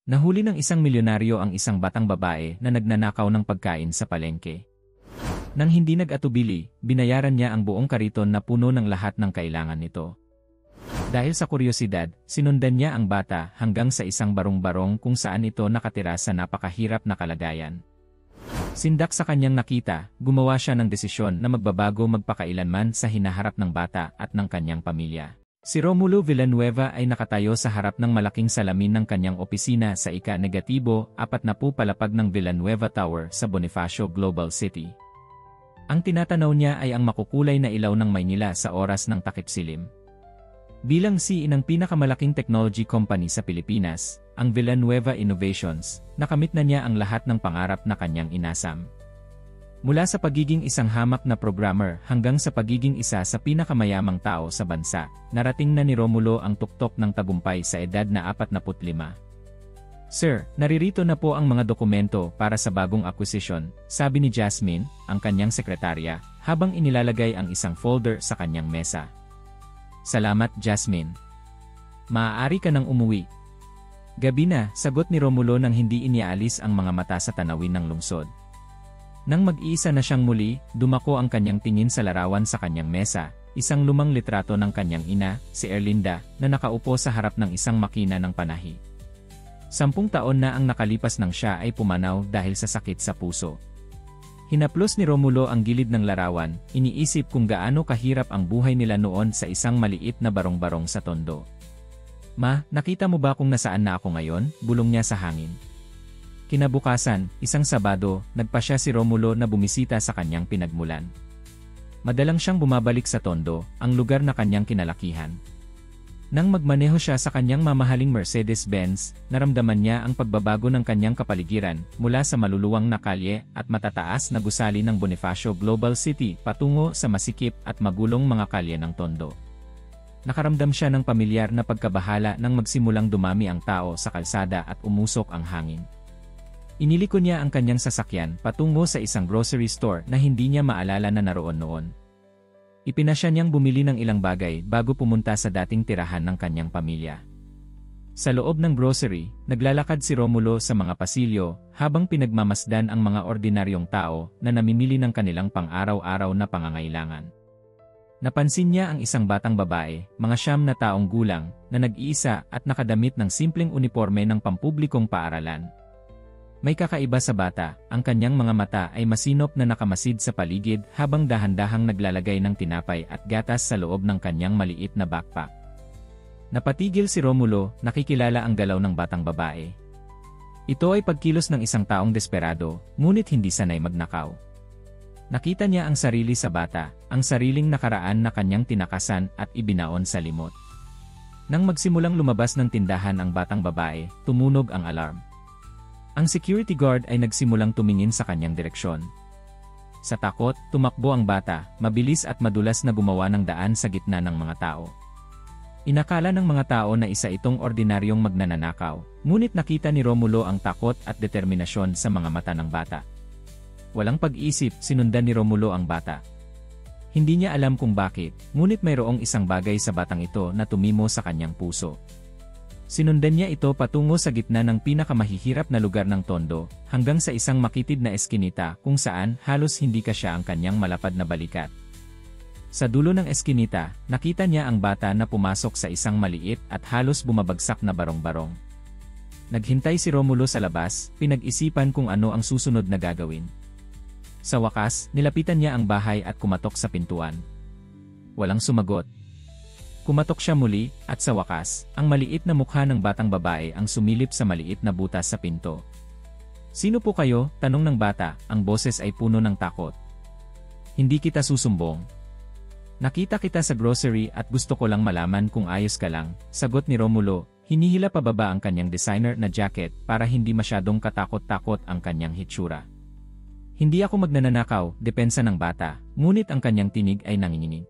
Nahuli ng isang milyonaryo ang isang batang babae na nagnanakaw ng pagkain sa palengke. Nang hindi nag-atubili, binayaran niya ang buong kariton na puno ng lahat ng kailangan nito. Dahil sa kuryosidad, sinundan niya ang bata hanggang sa isang barong-barong kung saan ito nakatira sa napakahirap na kalagayan. Sindak sa kanyang nakita, gumawa siya ng desisyon na magbabago magpakailanman sa hinaharap ng bata at ng kanyang pamilya. Si Romulo Villanueva ay nakatayo sa harap ng malaking salamin ng kanyang opisina sa ika-40 palapag ng Villanueva Tower sa Bonifacio Global City. Ang tinatanaw niya ay ang makukulay na ilaw ng Maynila sa oras ng takip-silim. Bilang CEO ng pinakamalaking technology company sa Pilipinas, ang Villanueva Innovations, nakamit na niya ang lahat ng pangarap na kanyang inasam. Mula sa pagiging isang hamak na programmer hanggang sa pagiging isa sa pinakamayamang tao sa bansa, narating na ni Romulo ang tuktok ng tagumpay sa edad na 45. "Sir, naririto na po ang mga dokumento para sa bagong acquisition," sabi ni Jasmine, ang kanyang sekretarya, habang inilalagay ang isang folder sa kanyang mesa. "Salamat, Jasmine. Maaari ka nang umuwi." "Gabi na," sagot ni Romulo nang hindi iniaalis ang mga mata sa tanawin ng lungsod. Nang mag-iisa na siyang muli, dumako ang kanyang tingin sa larawan sa kanyang mesa, isang lumang litrato ng kanyang ina, si Erlinda, na nakaupo sa harap ng isang makina ng panahi. 10 taon na ang nakalipas nang siya ay pumanaw dahil sa sakit sa puso. Hinaplos ni Romulo ang gilid ng larawan, iniisip kung gaano kahirap ang buhay nila noon sa isang maliit na barong-barong sa Tondo. "Ma, nakita mo ba kung nasaan na ako ngayon?" bulong niya sa hangin. Kinabukasan, isang Sabado, nagpasya si Romulo na bumisita sa kanyang pinagmulan. Madalang siyang bumabalik sa Tondo, ang lugar na kanyang kinalakihan. Nang magmaneho siya sa kanyang mamahaling Mercedes-Benz, naramdaman niya ang pagbabago ng kanyang kapaligiran mula sa maluluwang na kalye at matataas na gusali ng Bonifacio Global City patungo sa masikip at magulong mga kalye ng Tondo. Nakaramdam siya ng pamilyar na pagkabahala nang magsimulang dumami ang tao sa kalsada at umusok ang hangin. Iniliko niya ang kanyang sasakyan patungo sa isang grocery store na hindi niya maalala na naroon noon. Ipinasya niyang bumili ng ilang bagay bago pumunta sa dating tirahan ng kanyang pamilya. Sa loob ng grocery, naglalakad si Romulo sa mga pasilyo habang pinagmamasdan ang mga ordinaryong tao na namimili ng kanilang pang-araw-araw na pangangailangan. Napansin niya ang isang batang babae, mga 9 na taong gulang, na nag-iisa at nakadamit ng simpleng uniforme ng pampublikong paaralan. May kakaiba sa bata, ang kanyang mga mata ay masinop na nakamasid sa paligid habang dahan-dahang naglalagay ng tinapay at gatas sa loob ng kanyang maliit na backpack. Napatigil si Romulo, nakikilala ang galaw ng batang babae. Ito ay pagkilos ng isang taong desperado, ngunit hindi sanay magnakaw. Nakita niya ang sarili sa bata, ang sariling nakaraan na kanyang tinakasan at ibinaon sa limot. Nang magsimulang lumabas ng tindahan ang batang babae, tumunog ang alarm. Ang security guard ay nagsimulang tumingin sa kanyang direksyon. Sa takot, tumakbo ang bata, mabilis at madulas na gumawa ng daan sa gitna ng mga tao. Inakala ng mga tao na isa itong ordinaryong magnanakaw, ngunit nakita ni Romulo ang takot at determinasyon sa mga mata ng bata. Walang pag-isip, sinundan ni Romulo ang bata. Hindi niya alam kung bakit, ngunit mayroong isang bagay sa batang ito na tumimo sa kanyang puso. Sinundan niya ito patungo sa gitna ng pinakamahihirap na lugar ng Tondo, hanggang sa isang makitid na eskinita kung saan halos hindi kasya ang kanyang malapad na balikat. Sa dulo ng eskinita, nakita niya ang bata na pumasok sa isang maliit at halos bumabagsak na barong-barong. Naghintay si Romulo sa labas, pinag-isipan kung ano ang susunod na gagawin. Sa wakas, nilapitan niya ang bahay at kumatok sa pintuan. Walang sumagot. Kumatok siya muli, at sa wakas, ang maliit na mukha ng batang babae ang sumilip sa maliit na butas sa pinto. "Sino po kayo?" tanong ng bata, ang boses ay puno ng takot. "Hindi kita susumbong. Nakita kita sa grocery at gusto ko lang malaman kung ayos ka lang," sagot ni Romulo, hinihila pababa ang kanyang designer na jacket para hindi masyadong katakot-takot ang kanyang hitsura. "Hindi ako magnanakaw," depensa ng bata, ngunit ang kanyang tinig ay nanginginig.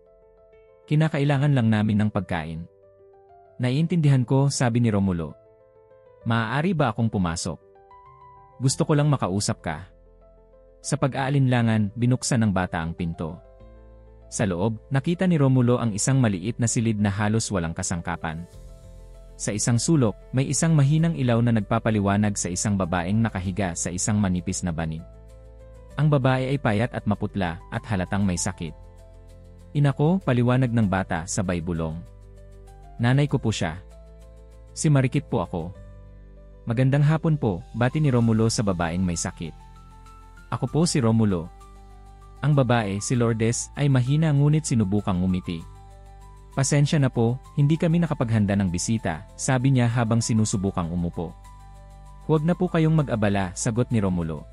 "Kinakailangan lang namin ng pagkain." "Naiintindihan ko," sabi ni Romulo. "Maaari ba akong pumasok? Gusto ko lang makausap ka." Sa pag-aalinlangan, binuksan ng bata ang pinto. Sa loob, nakita ni Romulo ang isang maliit na silid na halos walang kasangkapan. Sa isang sulok, may isang mahinang ilaw na nagpapaliwanag sa isang babaeng nakahiga sa isang manipis na banig. Ang babae ay payat at maputla at halatang may sakit. "Ina ko," paliwanag ng bata sabay bulong. "Nanay ko po siya. Si Marikit po ako." "Magandang hapon po," bati ni Romulo sa babaeng may sakit. "Ako po si Romulo." Ang babae, si Lourdes, ay mahina ngunit sinubukang ngumiti. "Pasensya na po, hindi kami nakapaghanda ng bisita," sabi niya habang sinusubukang umupo. "Huwag na po kayong mag-abala," sagot ni Romulo.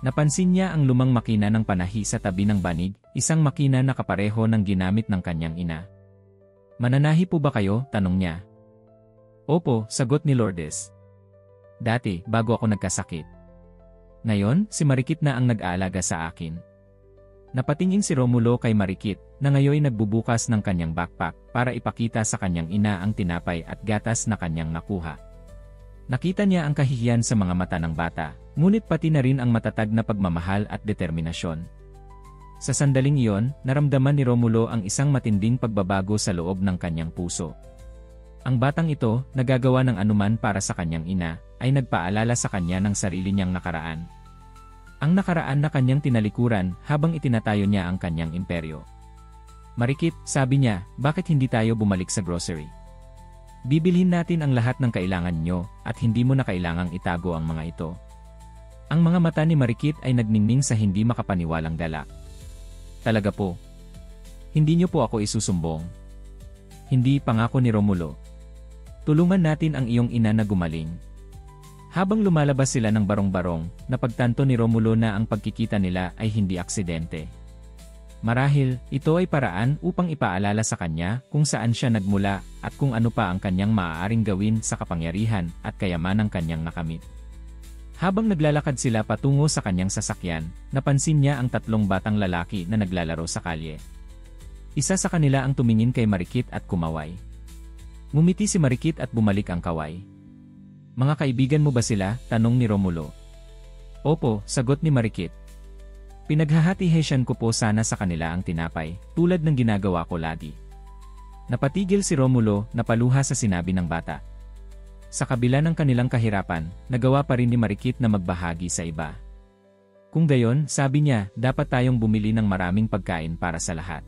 Napansin niya ang lumang makina ng panahi sa tabi ng banig, isang makina na kapareho ng ginamit ng kanyang ina. "Mananahi po ba kayo?" tanong niya. "Opo," sagot ni Lourdes. "Dati, bago ako nagkasakit. Ngayon, si Marikit na ang nag-aalaga sa akin." Napatingin si Romulo kay Marikit, na ngayon nagbubukas ng kanyang backpack para ipakita sa kanyang ina ang tinapay at gatas na kanyang nakuha. Nakita niya ang kahihiyan sa mga mata ng bata, ngunit pati na rin ang matatag na pagmamahal at determinasyon. Sa sandaling iyon, naramdaman ni Romulo ang isang matinding pagbabago sa loob ng kanyang puso. Ang batang ito, nagagawa ng anuman para sa kanyang ina, ay nagpaalala sa kanya ng sarili niyang nakaraan. Ang nakaraan na kanyang tinalikuran habang itinatayo niya ang kanyang imperyo. "Marikit," sabi niya, "bakit hindi tayo bumalik sa grocery? Bibilhin natin ang lahat ng kailangan niyo, at hindi mo na kailangang itago ang mga ito." Ang mga mata ni Marikit ay nagningning sa hindi makapaniwalang galak. "Talaga po? Hindi niyo po ako isusumbong?" "Hindi," pangako ni Romulo. "Tulungan natin ang iyong ina na gumaling." Habang lumalabas sila ng barong-barong, napagtanto ni Romulo na ang pagkikita nila ay hindi aksidente. Marahil, ito ay paraan upang ipaalala sa kanya kung saan siya nagmula at kung ano pa ang kanyang maaaring gawin sa kapangyarihan at kayamanang kanyang nakamit. Habang naglalakad sila patungo sa kanyang sasakyan, napansin niya ang tatlong batang lalaki na naglalaro sa kalye. Isa sa kanila ang tumingin kay Marikit at kumaway. Ngumiti si Marikit at bumalik ang kaway. "Mga kaibigan mo ba sila?" tanong ni Romulo. "Opo," sagot ni Marikit. "Pinaghahati-hesyan ko po sana sa kanila ang tinapay, tulad ng ginagawa ko lagi." Napatigil si Romulo, napaluha sa sinabi ng bata. Sa kabila ng kanilang kahirapan, nagawa pa rin ni Marikit na magbahagi sa iba. Kung gayon, sabi niya, dapat tayong bumili ng maraming pagkain para sa lahat.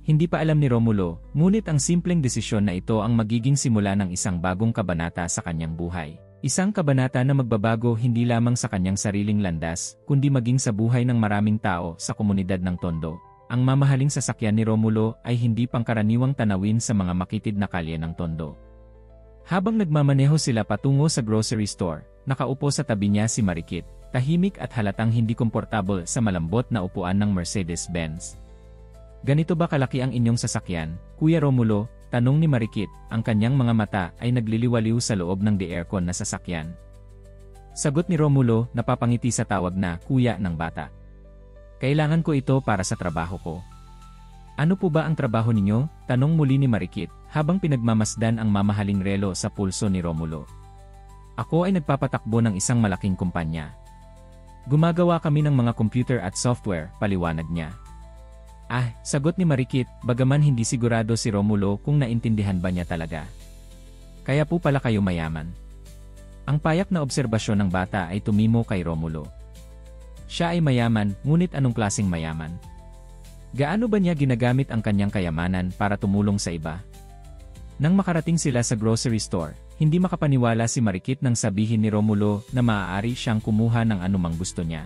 Hindi pa alam ni Romulo, ngunit ang simpleng desisyon na ito ang magiging simula ng isang bagong kabanata sa kanyang buhay. Isang kabanata na magbabago hindi lamang sa kanyang sariling landas, kundi maging sa buhay ng maraming tao sa komunidad ng Tondo. Ang mamahaling sasakyan ni Romulo ay hindi pangkaraniwang tanawin sa mga makitid na kalye ng Tondo. Habang nagmamaneho sila patungo sa grocery store, nakaupo sa tabi niya si Marikit, tahimik at halatang hindi komportable sa malambot na upuan ng Mercedes-Benz. "Ganito ba kalaki ang inyong sasakyan, Kuya Romulo?" tanong ni Marikit, ang kanyang mga mata ay nagliliwaliw sa loob ng de-aircon na sasakyan. Sagot ni Romulo, napapangiti sa tawag na "kuya" ng bata. "Kailangan ko ito para sa trabaho ko." "Ano po ba ang trabaho ninyo?" tanong muli ni Marikit, habang pinagmamasdan ang mamahaling relo sa pulso ni Romulo. "Ako ay nagpapatakbo ng isang malaking kumpanya. Gumagawa kami ng mga computer at software," paliwanag niya. "Ah," sagot ni Marikit, bagaman hindi sigurado si Romulo kung naintindihan ba niya talaga. "Kaya po pala kayo mayaman." Ang payak na obserbasyon ng bata ay tumimo kay Romulo. Siya ay mayaman, ngunit anong klaseng mayaman? Gaano ba niya ginagamit ang kanyang kayamanan para tumulong sa iba? Nang makarating sila sa grocery store, hindi makapaniwala si Marikit nang sabihin ni Romulo na maaari siyang kumuha ng anumang gusto niya.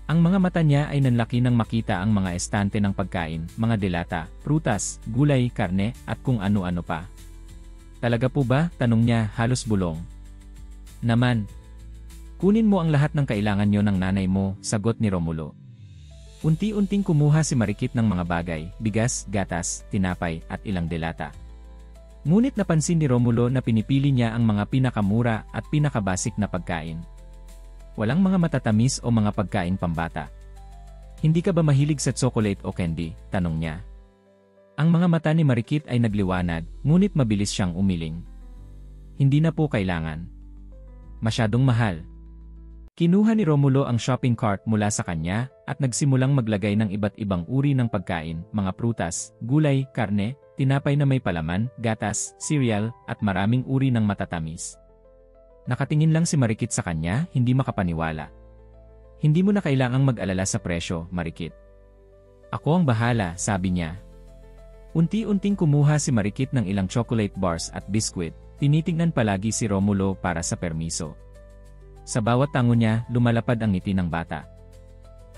Ang mga mata niya ay nanlaki nang makita ang mga estante ng pagkain, mga delata, prutas, gulay, karne, at kung ano-ano pa. "Talaga po ba?" tanong niya, halos bulong. "Naman. Kunin mo ang lahat ng kailangan niyo ng nanay mo," sagot ni Romulo. Unti-unting kumuha si Marikit ng mga bagay, bigas, gatas, tinapay, at ilang delata. Ngunit napansin ni Romulo na pinipili niya ang mga pinakamura at pinakabasik na pagkain. Walang mga matatamis o mga pagkain pambata. "Hindi ka ba mahilig sa chocolate o candy?" tanong niya. Ang mga mata ni Marikit ay nagliwanag, ngunit mabilis siyang umiling. "Hindi na po kailangan. Masyadong mahal." Kinuha ni Romulo ang shopping cart mula sa kanya at nagsimulang maglagay ng iba't ibang uri ng pagkain, mga prutas, gulay, karne, tinapay na may palaman, gatas, cereal, at maraming uri ng matatamis. Nakatingin lang si Marikit sa kanya, hindi makapaniwala. Hindi mo na kailangang mag-alala sa presyo, Marikit. Ako ang bahala, sabi niya. Unti-unting kumuha si Marikit ng ilang chocolate bars at biskwit, tinitingnan palagi si Romulo para sa permiso. Sa bawat tango niya, lumalapad ang ngiti ng bata.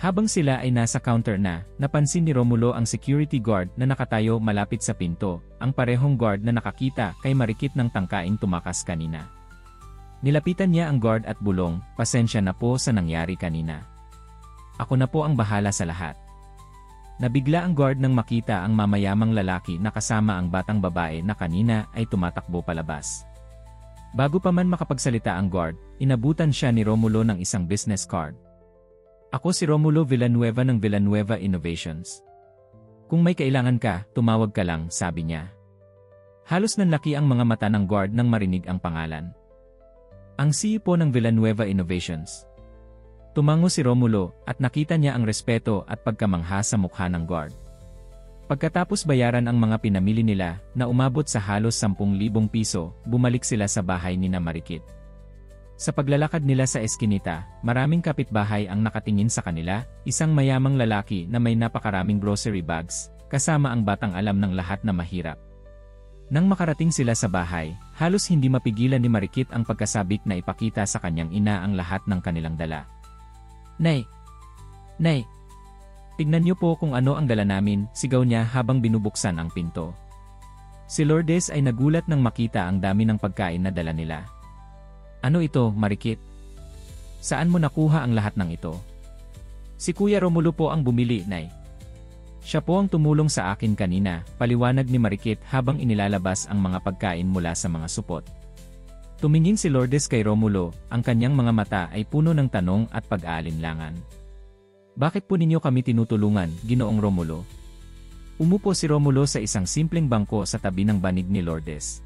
Habang sila ay nasa counter na, napansin ni Romulo ang security guard na nakatayo malapit sa pinto, ang parehong guard na nakakita kay Marikit ng tangkaing tumakas kanina. Nilapitan niya ang guard at bulong, "Pasensya na po sa nangyari kanina. Ako na po ang bahala sa lahat." Nabigla ang guard nang makita ang mamayamang lalaki na kasama ang batang babae na kanina ay tumatakbo palabas. Bago pa man makapagsalita ang guard, inabutan siya ni Romulo ng isang business card. "Ako si Romulo Villanueva ng Villanueva Innovations. Kung may kailangan ka, tumawag ka lang," sabi niya. Halos nanlaki ang mga mata ng guard nang marinig ang pangalan. Ang CEO po ng Villanueva Innovations. Tumango si Romulo at nakita niya ang respeto at pagkamangha sa mukha ng guard. Pagkatapos bayaran ang mga pinamili nila na umabot sa halos 10,000 piso, bumalik sila sa bahay ni Marikit. Sa paglalakad nila sa eskinita, maraming kapitbahay ang nakatingin sa kanila, isang mayamang lalaki na may napakaraming grocery bags, kasama ang batang alam ng lahat na mahirap. Nang makarating sila sa bahay, halos hindi mapigilan ni Marikit ang pagkasabik na ipakita sa kanyang ina ang lahat ng kanilang dala. "Nay! Nay! Tignan niyo po kung ano ang dala namin," sigaw niya habang binubuksan ang pinto. Si Lourdes ay nagulat nang makita ang dami ng pagkain na dala nila. "Ano ito, Marikit? Saan mo nakuha ang lahat ng ito?" "Si Kuya Romulo po ang bumili, Nay. Siya po ang tumulong sa akin kanina," paliwanag ni Marikit habang inilalabas ang mga pagkain mula sa mga supot. Tumingin si Lourdes kay Romulo, ang kanyang mga mata ay puno ng tanong at pag-aalinlangan. "Bakit po ninyo kami tinutulungan, Ginoong Romulo?" Umupo si Romulo sa isang simpleng bangko sa tabi ng banig ni Lourdes.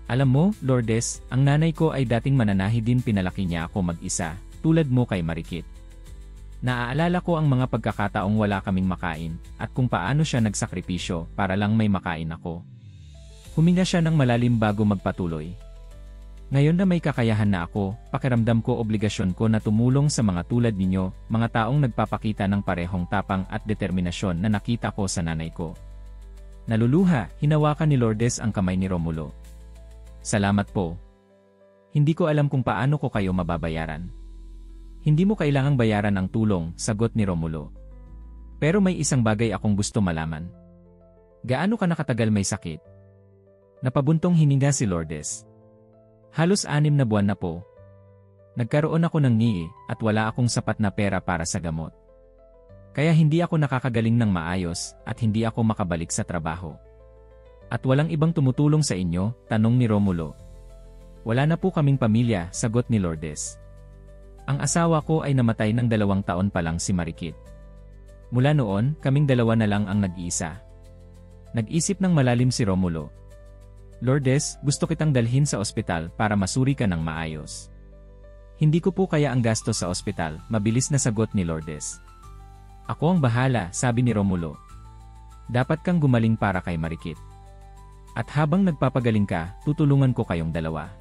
"Alam mo, Lourdes, ang nanay ko ay dating mananahi din, pinalaki niya ako mag-isa, tulad mo kay Marikit. Naaalala ko ang mga pagkakataong wala kaming makain, at kung paano siya nagsakripisyo para lang may makain ako." Huminga siya ng malalim bago magpatuloy. "Ngayon na may kakayahan na ako, pakiramdam ko obligasyon ko na tumulong sa mga tulad ninyo, mga taong nagpapakita ng parehong tapang at determinasyon na nakita ko sa nanay ko." Naluluha, hinawakan ni Lourdes ang kamay ni Romulo. "Salamat po. Hindi ko alam kung paano ko kayo mababayaran." "Hindi mo kailangang bayaran ang tulong," sagot ni Romulo. "Pero may isang bagay akong gusto malaman. Gaano ka nakatagal may sakit?" Napabuntong hininga si Lourdes. "Halos 6 na buwan na po. Nagkaroon ako ng ngi at wala akong sapat na pera para sa gamot. Kaya hindi ako nakakagaling ng maayos at hindi ako makabalik sa trabaho." "At walang ibang tumutulong sa inyo?" tanong ni Romulo. "Wala na po kaming pamilya," sagot ni Lourdes. "Ang asawa ko ay namatay ng 2 taon pa lang," si Marikit. "Mula noon, kaming dalawa na lang ang nag-iisa." Nag-isip ng malalim si Romulo. "Lourdes, gusto kitang dalhin sa ospital para masuri ka ng maayos." "Hindi ko po kaya ang gastos sa ospital," mabilis na sagot ni Lourdes. "Ako ang bahala," sabi ni Romulo. "Dapat kang gumaling para kay Marikit. At habang nagpapagaling ka, tutulungan ko kayong dalawa."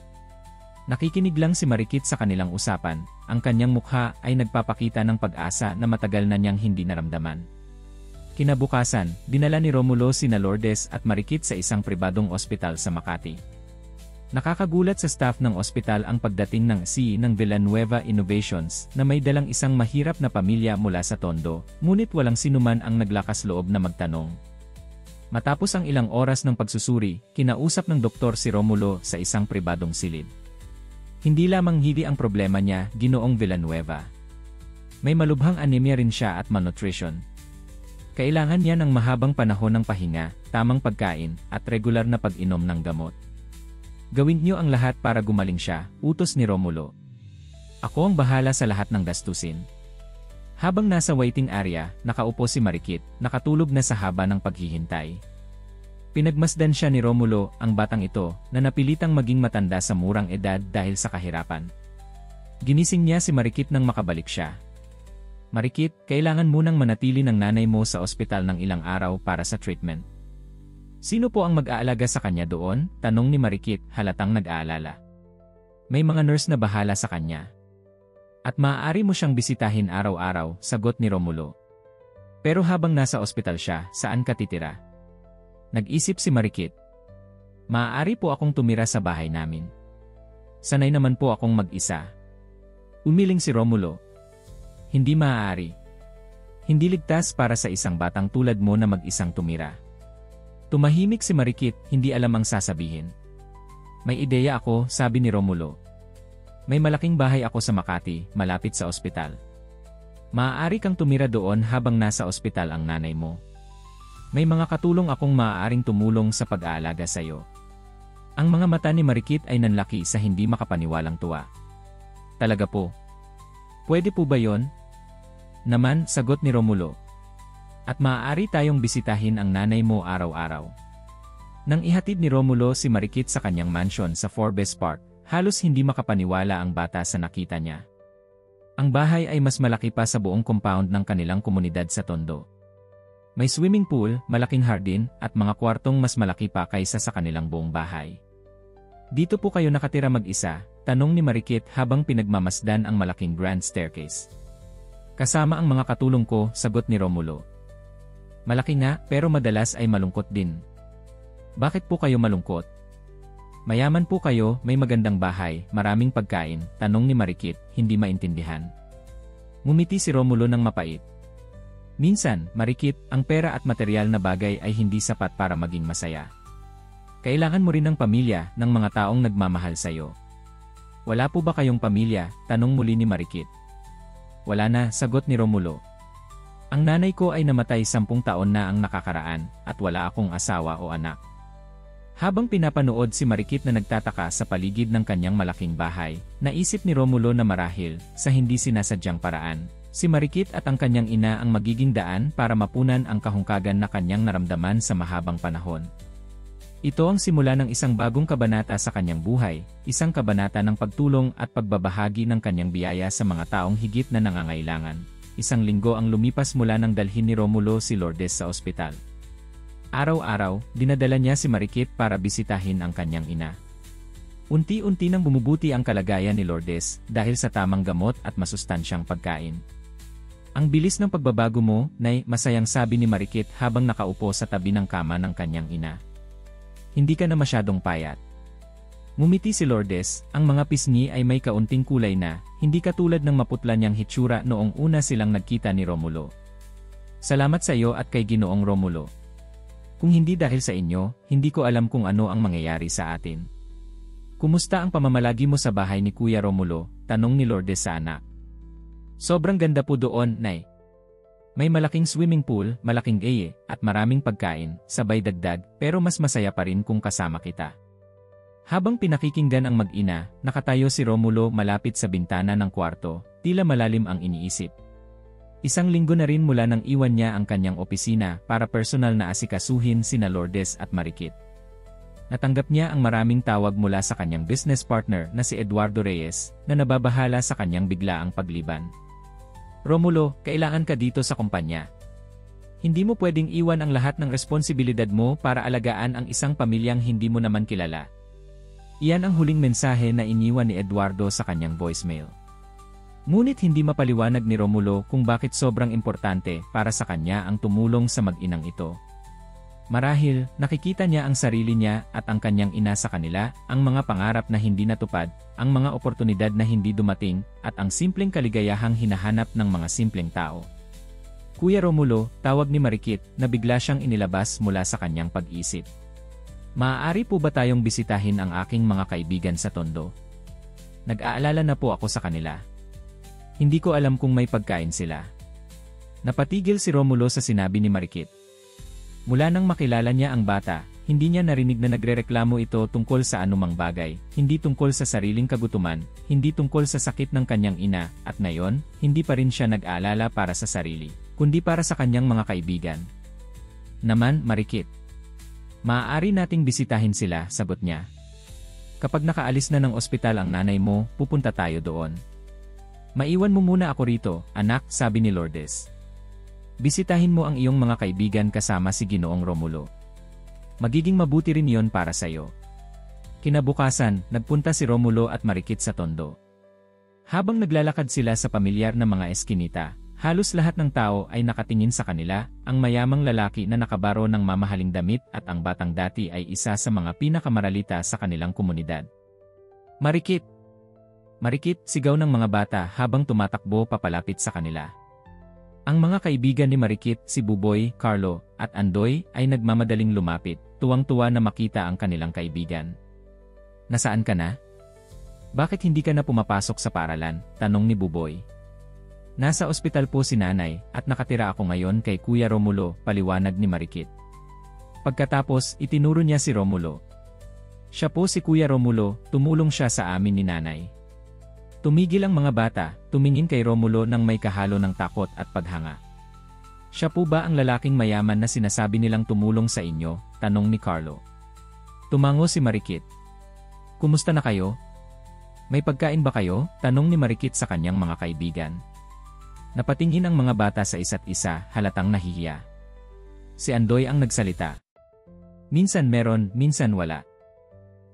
Nakikinig lang si Marikit sa kanilang usapan, ang kanyang mukha ay nagpapakita ng pag-asa na matagal na niyang hindi naramdaman. Kinabukasan, dinala ni Romulo sina Lourdes at Marikit sa isang pribadong ospital sa Makati. Nakakagulat sa staff ng ospital ang pagdating ng CEO ng Villanueva Innovations na may dalang isang mahirap na pamilya mula sa Tondo, ngunit walang sinuman ang naglakas loob na magtanong. Matapos ang ilang oras ng pagsusuri, kinausap ng doktor si Romulo sa isang pribadong silid. Hindi lamang hindi ang problema niya, Ginoong Villanueva. May malubhang anemia rin siya at malnutrition. Kailangan niya ng mahabang panahon ng pahinga, tamang pagkain, at regular na pag-inom ng gamot. "Gawin niyo ang lahat para gumaling siya," utos ni Romulo. "Ako ang bahala sa lahat ng gastusin." Habang nasa waiting area, nakaupo si Marikit, nakatulog na sa haba ng paghihintay. Pinagmasdan siya ni Romulo, ang batang ito, na napilitang maging matanda sa murang edad dahil sa kahirapan. Ginising niya si Marikit nang makabalik siya. Marikit, kailangan munang manatili ng nanay mo sa ospital ng ilang araw para sa treatment. Sino po ang mag-aalaga sa kanya doon? Tanong ni Marikit, halatang nag-aalala. May mga nurse na bahala sa kanya. At maaari mo siyang bisitahin araw-araw, sagot ni Romulo. Pero habang nasa ospital siya, saan ka titira? Nag-isip si Marikit. Maaari po akong tumira sa bahay namin. Sanay naman po akong mag-isa. Umiling si Romulo. Hindi maaari. Hindi ligtas para sa isang batang tulad mo na mag-isang tumira. Tumahimik si Marikit, hindi alam ang sasabihin. May ideya ako, sabi ni Romulo. May malaking bahay ako sa Makati, malapit sa ospital. Maaari kang tumira doon habang nasa ospital ang nanay mo. May mga katulong akong maaaring tumulong sa pag-aalaga sa iyo. Ang mga mata ni Marikit ay nanlaki sa hindi makapaniwalang tuwa. Talaga po? Pwede po ba yon? Naman, sagot ni Romulo. At maaari tayong bisitahin ang nanay mo araw-araw. Nang ihatid ni Romulo si Marikit sa kanyang mansion sa Forbes Park, halos hindi makapaniwala ang bata sa nakita niya. Ang bahay ay mas malaki pa sa buong compound ng kanilang komunidad sa Tondo. May swimming pool, malaking hardin, at mga kwartong mas malaki pa kaysa sa kanilang buong bahay. Dito po kayo nakatira mag-isa? Tanong ni Marikit habang pinagmamasdan ang malaking grand staircase. Kasama ang mga katulong ko, sagot ni Romulo. Malaki nga, pero madalas ay malungkot din. Bakit po kayo malungkot? Mayaman po kayo, may magandang bahay, maraming pagkain, tanong ni Marikit, hindi maintindihan. Ngumiti si Romulo ng mapait. Minsan, Marikit, ang pera at material na bagay ay hindi sapat para maging masaya. Kailangan mo rin ng pamilya, ng mga taong nagmamahal sa iyo. Wala po ba kayong pamilya? Tanong muli ni Marikit. Wala na, sagot ni Romulo. Ang nanay ko ay namatay 10 taon na ang nakakaraan, at wala akong asawa o anak. Habang pinapanood si Marikit na nagtataka sa paligid ng kanyang malaking bahay, naisip ni Romulo na marahil, sa hindi sinasadyang paraan, si Marikit at ang kanyang ina ang magiging daan para mapunan ang kahungkagan na kanyang naramdaman sa mahabang panahon. Ito ang simula ng isang bagong kabanata sa kanyang buhay, isang kabanata ng pagtulong at pagbabahagi ng kanyang biyaya sa mga taong higit na nangangailangan. Isang linggo ang lumipas mula nang dalhin ni Romulo si Lourdes sa ospital. Araw-araw, dinadala niya si Marikit para bisitahin ang kanyang ina. Unti-unti nang bumubuti ang kalagayan ni Lourdes dahil sa tamang gamot at masustansyang pagkain. Ang bilis ng pagbabago mo, Nay, masayang sabi ni Marikit habang nakaupo sa tabi ng kama ng kanyang ina. Hindi ka na masyadong payat. Ngumiti si Lourdes, ang mga pisngi ay may kaunting kulay na, hindi katulad ng maputla niyang hitsura noong una silang nagkita ni Romulo. Salamat sa iyo at kay Ginoong Romulo. Kung hindi dahil sa inyo, hindi ko alam kung ano ang mangyayari sa atin. Kumusta ang pamamalagi mo sa bahay ni Kuya Romulo? Tanong ni Lourdes sa anak. Sobrang ganda po doon, Nay. May malaking swimming pool, malaking gaye, at maraming pagkain, sabay dagdag, pero mas masaya pa rin kung kasama kita. Habang pinakikinggan ang mag-ina, nakatayo si Romulo malapit sa bintana ng kwarto, tila malalim ang iniisip. Isang linggo na rin mula nang iwan niya ang kanyang opisina para personal na asikasuhin sina Lourdes at Marikit. Natanggap niya ang maraming tawag mula sa kanyang business partner na si Eduardo Reyes, na nababahala sa kanyang biglaang pagliban. Romulo, kailangan ka dito sa kumpanya. Hindi mo pwedeng iwan ang lahat ng responsibilidad mo para alagaan ang isang pamilyang hindi mo naman kilala. Iyan ang huling mensahe na iniwan ni Eduardo sa kanyang voicemail. Ngunit hindi mapaliwanag ni Romulo kung bakit sobrang importante para sa kanya ang tumulong sa mag-inang ito. Marahil, nakikita niya ang sarili niya at ang kanyang ina sa kanila, ang mga pangarap na hindi natupad, ang mga oportunidad na hindi dumating, at ang simpleng kaligayahang hinahanap ng mga simpleng tao. Kuya Romulo, tawag ni Marikit, na bigla siyang inilabas mula sa kanyang pag-isip. Maaari po ba tayong bisitahin ang aking mga kaibigan sa Tondo? Nag-aalala na po ako sa kanila. Hindi ko alam kung may pagkain sila. Napatigil si Romulo sa sinabi ni Marikit. Mula nang makilala niya ang bata, hindi niya narinig na nagrereklamo ito tungkol sa anumang bagay, hindi tungkol sa sariling kagutuman, hindi tungkol sa sakit ng kanyang ina, at ngayon, hindi pa rin siya nag-aalala para sa sarili, kundi para sa kanyang mga kaibigan. Naman, Marikit. Maaari nating bisitahin sila, sagot niya. Kapag nakaalis na ng ospital ang nanay mo, pupunta tayo doon. Maiwan mo muna ako rito, anak, sabi ni Lourdes. Bisitahin mo ang iyong mga kaibigan kasama si Ginoong Romulo. Magiging mabuti rin iyon para sa'yo. Kinabukasan, nagpunta si Romulo at Marikit sa Tondo. Habang naglalakad sila sa pamilyar na mga eskinita, halos lahat ng tao ay nakatingin sa kanila, ang mayamang lalaki na nakabaro ng mamahaling damit at ang batang dati ay isa sa mga pinakamaralita sa kanilang komunidad. Marikit! Marikit, sigaw ng mga bata habang tumatakbo papalapit sa kanila. Ang mga kaibigan ni Marikit, si Buboy, Carlo, at Andoy ay nagmamadaling lumapit, tuwang-tuwa na makita ang kanilang kaibigan. Nasaan ka na? Bakit hindi ka na pumapasok sa paaralan? Tanong ni Buboy. Nasa ospital po si nanay at nakatira ako ngayon kay Kuya Romulo, paliwanag ni Marikit. Pagkatapos, itinuro niya si Romulo. Siya po si Kuya Romulo, tumulong siya sa amin ni nanay. Tumigil ang mga bata, tumingin kay Romulo nang may kahalo ng takot at paghanga. Siya po ba ang lalaking mayaman na sinasabi nilang tumulong sa inyo? Tanong ni Carlo. Tumango si Marikit. Kumusta na kayo? May pagkain ba kayo? Tanong ni Marikit sa kanyang mga kaibigan. Napatingin ang mga bata sa isa't isa, halatang nahihiya. Si Andoy ang nagsalita. Minsan meron, minsan wala.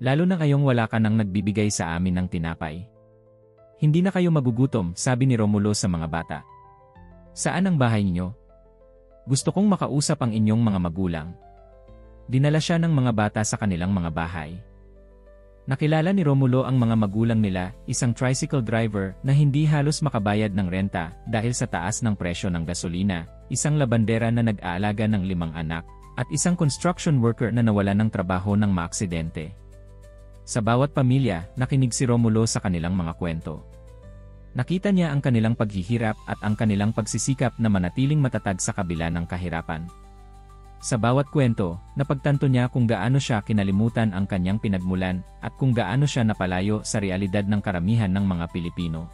Lalo na ngayong wala ka nang nagbibigay sa amin ng tinapay. Hindi na kayo magugutom, sabi ni Romulo sa mga bata. Saan ang bahay niyo? Gusto kong makausap ang inyong mga magulang. Dinala siya ng mga bata sa kanilang mga bahay. Nakilala ni Romulo ang mga magulang nila, isang tricycle driver na hindi halos makabayad ng renta dahil sa taas ng presyo ng gasolina, isang labandera na nag-aalaga ng 5 anak, at isang construction worker na nawala ng trabaho ng maaksidente. Sa bawat pamilya, nakinig si Romulo sa kanilang mga kwento. Nakita niya ang kanilang paghihirap at ang kanilang pagsisikap na manatiling matatag sa kabila ng kahirapan. Sa bawat kwento, napagtanto niya kung gaano siya kinalimutan ang kanyang pinagmulan at kung gaano siya napalayo sa realidad ng karamihan ng mga Pilipino.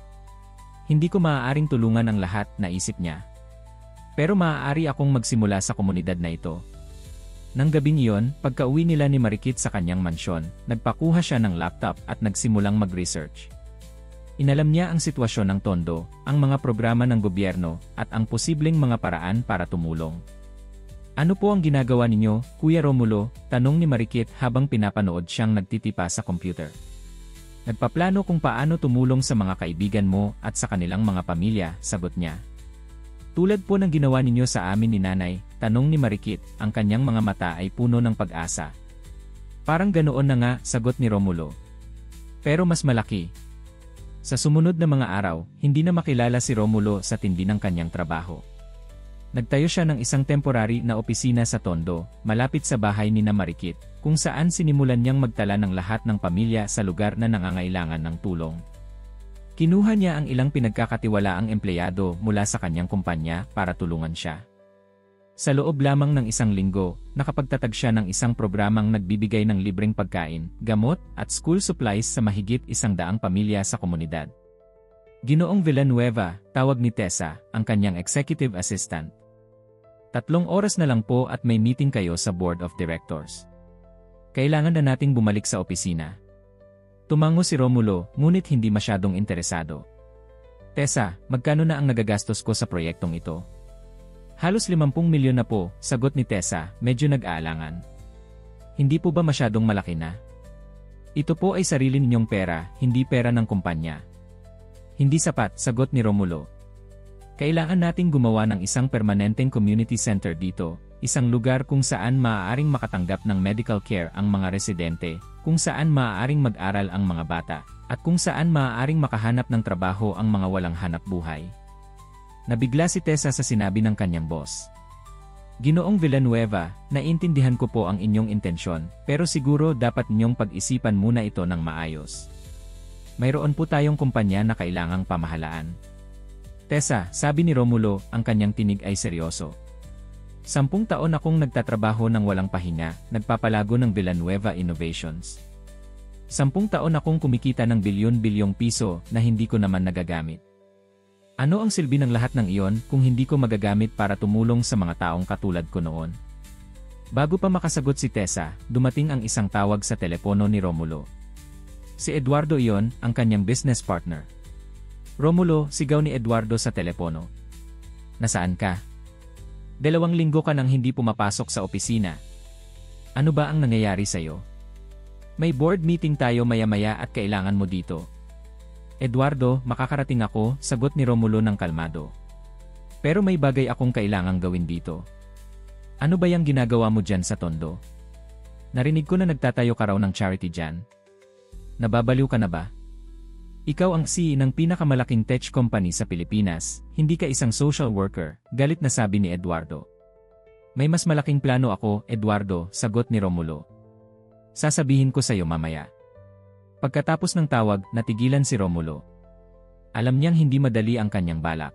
Hindi ko maaaring tulungan ang lahat, naisip niya. Pero maaari akong magsimula sa komunidad na ito. Nang gabing iyon, pagka-uwi nila ni Marikit sa kanyang mansyon, nagpakuha siya ng laptop at nagsimulang mag-research. Inalam niya ang sitwasyon ng Tondo, ang mga programa ng gobyerno, at ang posibleng mga paraan para tumulong. Ano po ang ginagawa ninyo, Kuya Romulo? Tanong ni Marikit habang pinapanood siyang nagtitipa sa computer. Nagpaplano kung paano tumulong sa mga kaibigan mo at sa kanilang mga pamilya, sagot niya. Tulad po ng ginawa ninyo sa amin ni nanay, tanong ni Marikit, ang kanyang mga mata ay puno ng pag-asa. Parang ganoon na nga, sagot ni Romulo. Pero mas malaki. Sa sumunod na mga araw, hindi na makilala si Romulo sa tindi ng kanyang trabaho. Nagtayo siya ng isang temporary na opisina sa Tondo, malapit sa bahay ni Marikit, kung saan sinimulan niyang magtala ng lahat ng pamilya sa lugar na nangangailangan ng tulong. Kinuha niya ang ilang pinagkakatiwalaang empleyado mula sa kanyang kumpanya para tulungan siya. Sa loob lamang ng 1 linggo, nakapagtatag siya ng isang programang nagbibigay ng libreng pagkain, gamot, at school supplies sa mahigit 100 pamilya sa komunidad. Ginoong Villanueva, tawag ni Tessa, ang kanyang executive assistant. 3 oras na lang po at may meeting kayo sa board of directors. Kailangan na nating bumalik sa opisina. Tumango si Romulo, ngunit hindi masyadong interesado. Tessa, magkano na ang nagagastos ko sa proyektong ito? Halos 50 milyon na po, sagot ni Tessa, medyo nag-aalangan. Hindi po ba masyadong malaki na? Ito po ay sarili ninyong pera, hindi pera ng kumpanya. Hindi sapat, sagot ni Romulo. Kailangan nating gumawa ng isang permanenteng community center dito, isang lugar kung saan maaaring makatanggap ng medical care ang mga residente, kung saan maaaring mag-aral ang mga bata, at kung saan maaaring makahanap ng trabaho ang mga walang hanap buhay. Nabigla si Tessa sa sinabi ng kanyang boss. Ginoong Villanueva, naiintindihan ko po ang inyong intensyon, pero siguro dapat ninyong pag-isipan muna ito ng maayos. Mayroon po tayong kumpanya na kailangang pamahalaan. Tessa, sabi ni Romulo, ang kanyang tinig ay seryoso. 10 taon akong nagtatrabaho ng walang pahinga, nagpapalago ng Villanueva Innovations. 10 taon akong kumikita ng bilyon-bilyong piso na hindi ko naman nagagamit. Ano ang silbi ng lahat ng iyon kung hindi ko magagamit para tumulong sa mga taong katulad ko noon? Bago pa makasagot si Tessa, dumating ang isang tawag sa telepono ni Romulo. Si Eduardo iyon, ang kanyang business partner. Romulo, sigaw ni Eduardo sa telepono. Nasaan ka? 2 linggo ka nang hindi pumapasok sa opisina. Ano ba ang nangyayari sa'yo? May board meeting tayo maya-maya at kailangan mo dito. Eduardo, makakarating ako, sagot ni Romulo ng kalmado. Pero may bagay akong kailangang gawin dito. Ano ba yung ginagawa mo dyan sa Tondo? Narinig ko na nagtatayo ka raw ng charity dyan. Nababaliw ka na ba? Ikaw ang CEO ng pinakamalaking tech company sa Pilipinas, hindi ka isang social worker, galit na sabi ni Eduardo. May mas malaking plano ako, Eduardo, sagot ni Romulo. Sasabihin ko sa'yo mamaya. Pagkatapos ng tawag, natigilan si Romulo. Alam niyang hindi madali ang kanyang balak.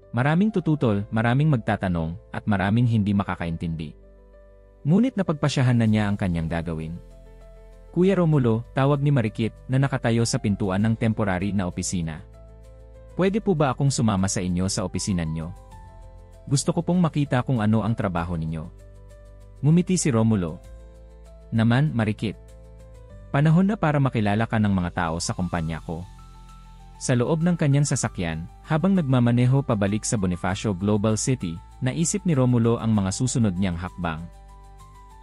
Maraming tututol, maraming magtatanong, at maraming hindi makakaintindi. Ngunit napagpasyahan na niya ang kanyang gagawin. Kuya Romulo, tawag ni Marikit na nakatayo sa pintuan ng temporary na opisina. Pwede po ba akong sumama sa inyo sa opisina niyo? Gusto ko pong makita kung ano ang trabaho ninyo. Ngumiti si Romulo. Naman, Marikit. Panahon na para makilala ka ng mga tao sa kumpanya ko. Sa loob ng kanyang sasakyan, habang nagmamaneho pabalik sa Bonifacio Global City, naisip ni Romulo ang mga susunod niyang hakbang.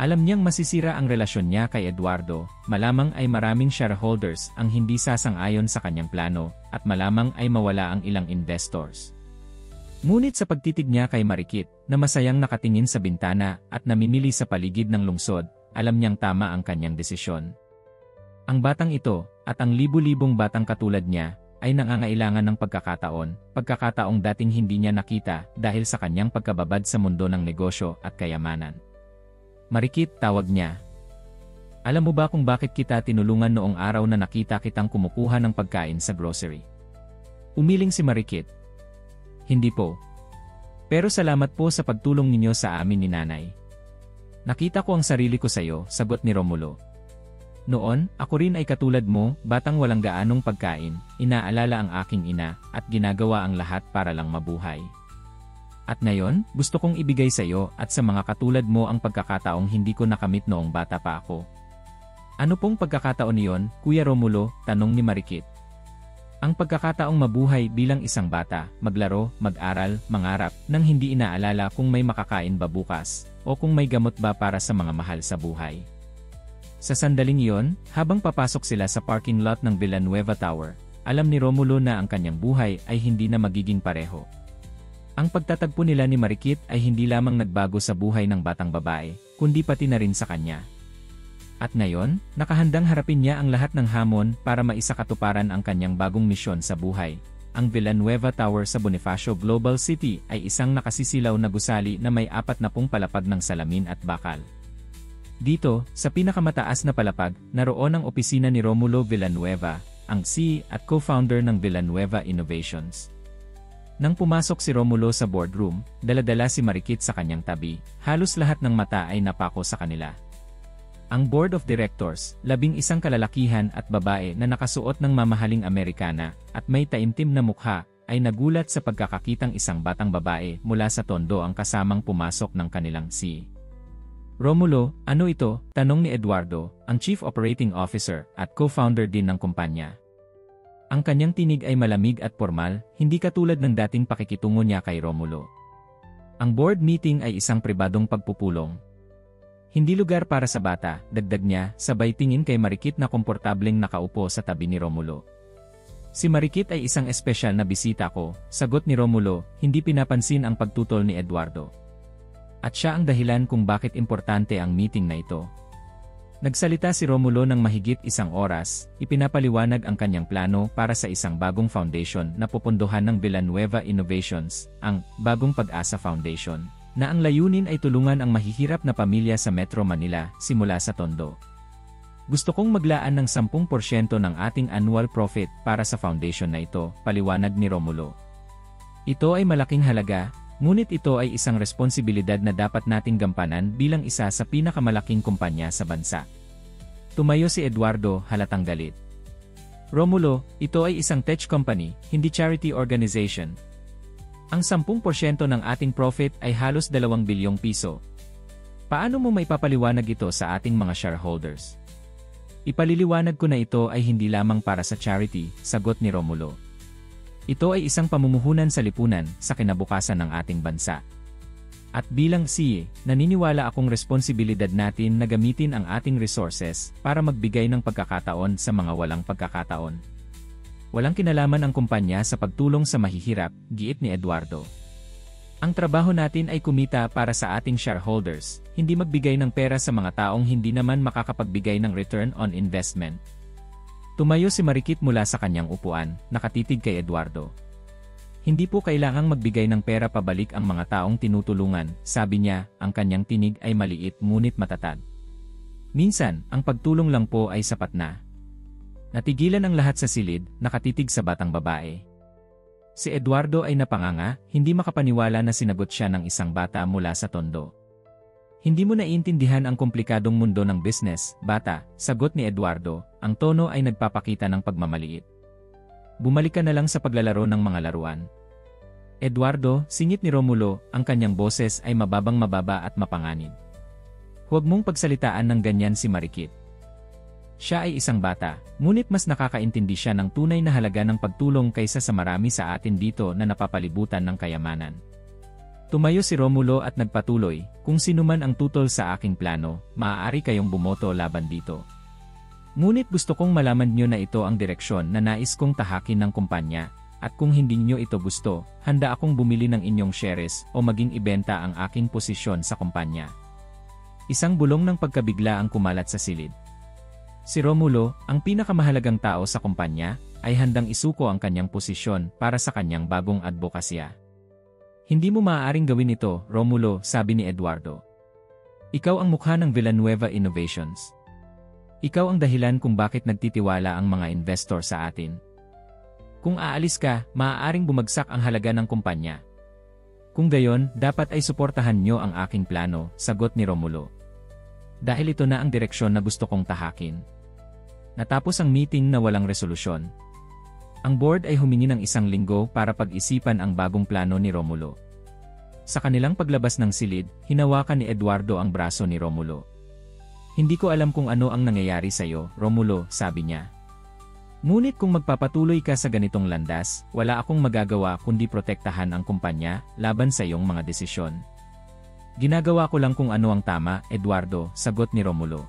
Alam niyang masisira ang relasyon niya kay Eduardo, malamang ay maraming shareholders ang hindi sasang-ayon sa kanyang plano, at malamang ay mawala ang ilang investors. Ngunit sa pagtitig niya kay Marikit, na masayang nakatingin sa bintana at namimili sa paligid ng lungsod, alam niyang tama ang kanyang desisyon. Ang batang ito, at ang libu-libong batang katulad niya, ay nangangailangan ng pagkakataong dating hindi niya nakita dahil sa kanyang pagkababad sa mundo ng negosyo at kayamanan. Marikit, tawag niya. Alam mo ba kung bakit kita tinulungan noong araw na nakita kitang kumukuha ng pagkain sa grocery? Umiling si Marikit. Hindi po. Pero salamat po sa pagtulong ninyo sa amin ni Nanay. Nakita ko ang sarili ko sa iyo, sagot ni Romulo. Noon, ako rin ay katulad mo, batang walang gaanong pagkain, inaalala ang aking ina, at ginagawa ang lahat para lang mabuhay. At ngayon, gusto kong ibigay sa iyo at sa mga katulad mo ang pagkakataong hindi ko nakamit noong bata pa ako. Ano pong pagkakataon niyon, Kuya Romulo? Tanong ni Marikit. Ang pagkakataong mabuhay bilang isang bata, maglaro, mag-aral, mangarap, nang hindi inaalala kung may makakain ba bukas, o kung may gamot ba para sa mga mahal sa buhay. Sa sandaling iyon, habang papasok sila sa parking lot ng Villanueva Tower, alam ni Romulo na ang kanyang buhay ay hindi na magiging pareho. Ang pagtatagpo nila ni Marikit ay hindi lamang nagbago sa buhay ng batang babae, kundi pati na rin sa kanya. At ngayon, nakahandang harapin niya ang lahat ng hamon para maisakatuparan ang kanyang bagong misyon sa buhay. Ang Villanueva Tower sa Bonifacio Global City ay isang nakasisilaw na gusali na may 40 palapag ng salamin at bakal. Dito, sa pinakamataas na palapag, naroon ang opisina ni Romulo Villanueva, ang CEO at co-founder ng Villanueva Innovations. Nang pumasok si Romulo sa boardroom, dala-dala si Marikit sa kanyang tabi, halos lahat ng mata ay napako sa kanila. Ang Board of Directors, 11 kalalakihan at babae na nakasuot ng mamahaling Amerikana, at may taimtim na mukha, ay nagulat sa pagkakakitang isang batang babae mula sa Tondo ang kasamang pumasok ng kanilang CEO. Romulo, ano ito? Tanong ni Eduardo, ang Chief Operating Officer at co-founder din ng kumpanya. Ang kanyang tinig ay malamig at formal, hindi katulad ng dating pakikitungo niya kay Romulo. Ang board meeting ay isang pribadong pagpupulong. Hindi lugar para sa bata, dagdag niya, sabay tingin kay Marikit na komportableng nakaupo sa tabi ni Romulo. Si Marikit ay isang espesyal na bisita ko, sagot ni Romulo, hindi pinapansin ang pagtutol ni Eduardo. At siya ang dahilan kung bakit importante ang meeting na ito. Nagsalita si Romulo ng mahigit 1 oras, ipinapaliwanag ang kanyang plano para sa isang bagong foundation na pupundohan ng Villanueva Innovations, ang Bagong Pag-asa Foundation, na ang layunin ay tulungan ang mahihirap na pamilya sa Metro Manila simula sa Tondo. Gusto kong maglaan ng 10% ng ating annual profit para sa foundation na ito, paliwanag ni Romulo. Ito ay malaking halaga, ngunit ito ay isang responsibilidad na dapat nating gampanan bilang isa sa pinakamalaking kumpanya sa bansa. Tumayo si Eduardo, halatang galit. Romulo, ito ay isang tech company, hindi charity organization. Ang 10% ng ating profit ay halos 2 bilyong piso. Paano mo maipapaliwanag ito sa ating mga shareholders? Ipaliliwanag ko na ito ay hindi lamang para sa charity, sagot ni Romulo. Ito ay isang pamumuhunan sa lipunan sa kinabukasan ng ating bansa. At bilang CEO, naniniwala akong responsibilidad natin na gamitin ang ating resources para magbigay ng pagkakataon sa mga walang pagkakataon. Walang kinalaman ang kumpanya sa pagtulong sa mahihirap, giit ni Eduardo. Ang trabaho natin ay kumita para sa ating shareholders, hindi magbigay ng pera sa mga taong hindi naman makakapagbigay ng return on investment. Tumayo si Marikit mula sa kanyang upuan, nakatitig kay Eduardo. Hindi po kailangang magbigay ng pera pabalik ang mga taong tinutulungan, sabi niya, ang kanyang tinig ay maliit ngunit matatag. Minsan, ang pagtulong lang po ay sapat na. Natigilan ang lahat sa silid, nakatitig sa batang babae. Si Eduardo ay napanganga, hindi makapaniwala na sinagot siya ng isang bata mula sa tondo. Hindi mo naiintindihan ang komplikadong mundo ng business, bata, sagot ni Eduardo, ang tono ay nagpapakita ng pagmamaliit. Bumalik ka na lang sa paglalaro ng mga laruan. Eduardo, singit ni Romulo, ang kanyang boses ay mababang-mababa at mapanganib. Huwag mong pagsalitaan ng ganyan si Marikit. Siya ay isang bata, ngunit mas nakakaintindi siya ng tunay na halaga ng pagtulong kaysa sa marami sa atin dito na napapalibutan ng kayamanan. Tumayo si Romulo at nagpatuloy, kung sino man ang tutol sa aking plano, maaari kayong bumoto laban dito. Ngunit gusto kong malaman nyo na ito ang direksyon na nais kong tahakin ng kumpanya, at kung hindi nyo ito gusto, handa akong bumili ng inyong shares o maging ibenta ang aking posisyon sa kumpanya. Isang bulong ng pagkabigla ang kumalat sa silid. Si Romulo, ang pinakamahalagang tao sa kumpanya, ay handang isuko ang kanyang posisyon para sa kanyang bagong advokasya. Hindi mo maaaring gawin ito, Romulo, sabi ni Eduardo. Ikaw ang mukha ng Villanueva Innovations. Ikaw ang dahilan kung bakit nagtitiwala ang mga investor sa atin. Kung aalis ka, maaaring bumagsak ang halaga ng kumpanya. Kung gayon, dapat ay suportahan nyo ang aking plano, sagot ni Romulo. Dahil ito na ang direksyon na gusto kong tahakin. Natapos ang meeting na walang resolusyon. Ang board ay humingi ng 1 linggo para pag-isipan ang bagong plano ni Romulo. Sa kanilang paglabas ng silid, hinawakan ni Eduardo ang braso ni Romulo. Hindi ko alam kung ano ang nangyayari sa'yo, Romulo, sabi niya. Ngunit kung magpapatuloy ka sa ganitong landas, wala akong magagawa kundi protektahan ang kumpanya laban sa iyong mga desisyon. Ginagawa ko lang kung ano ang tama, Eduardo, sagot ni Romulo.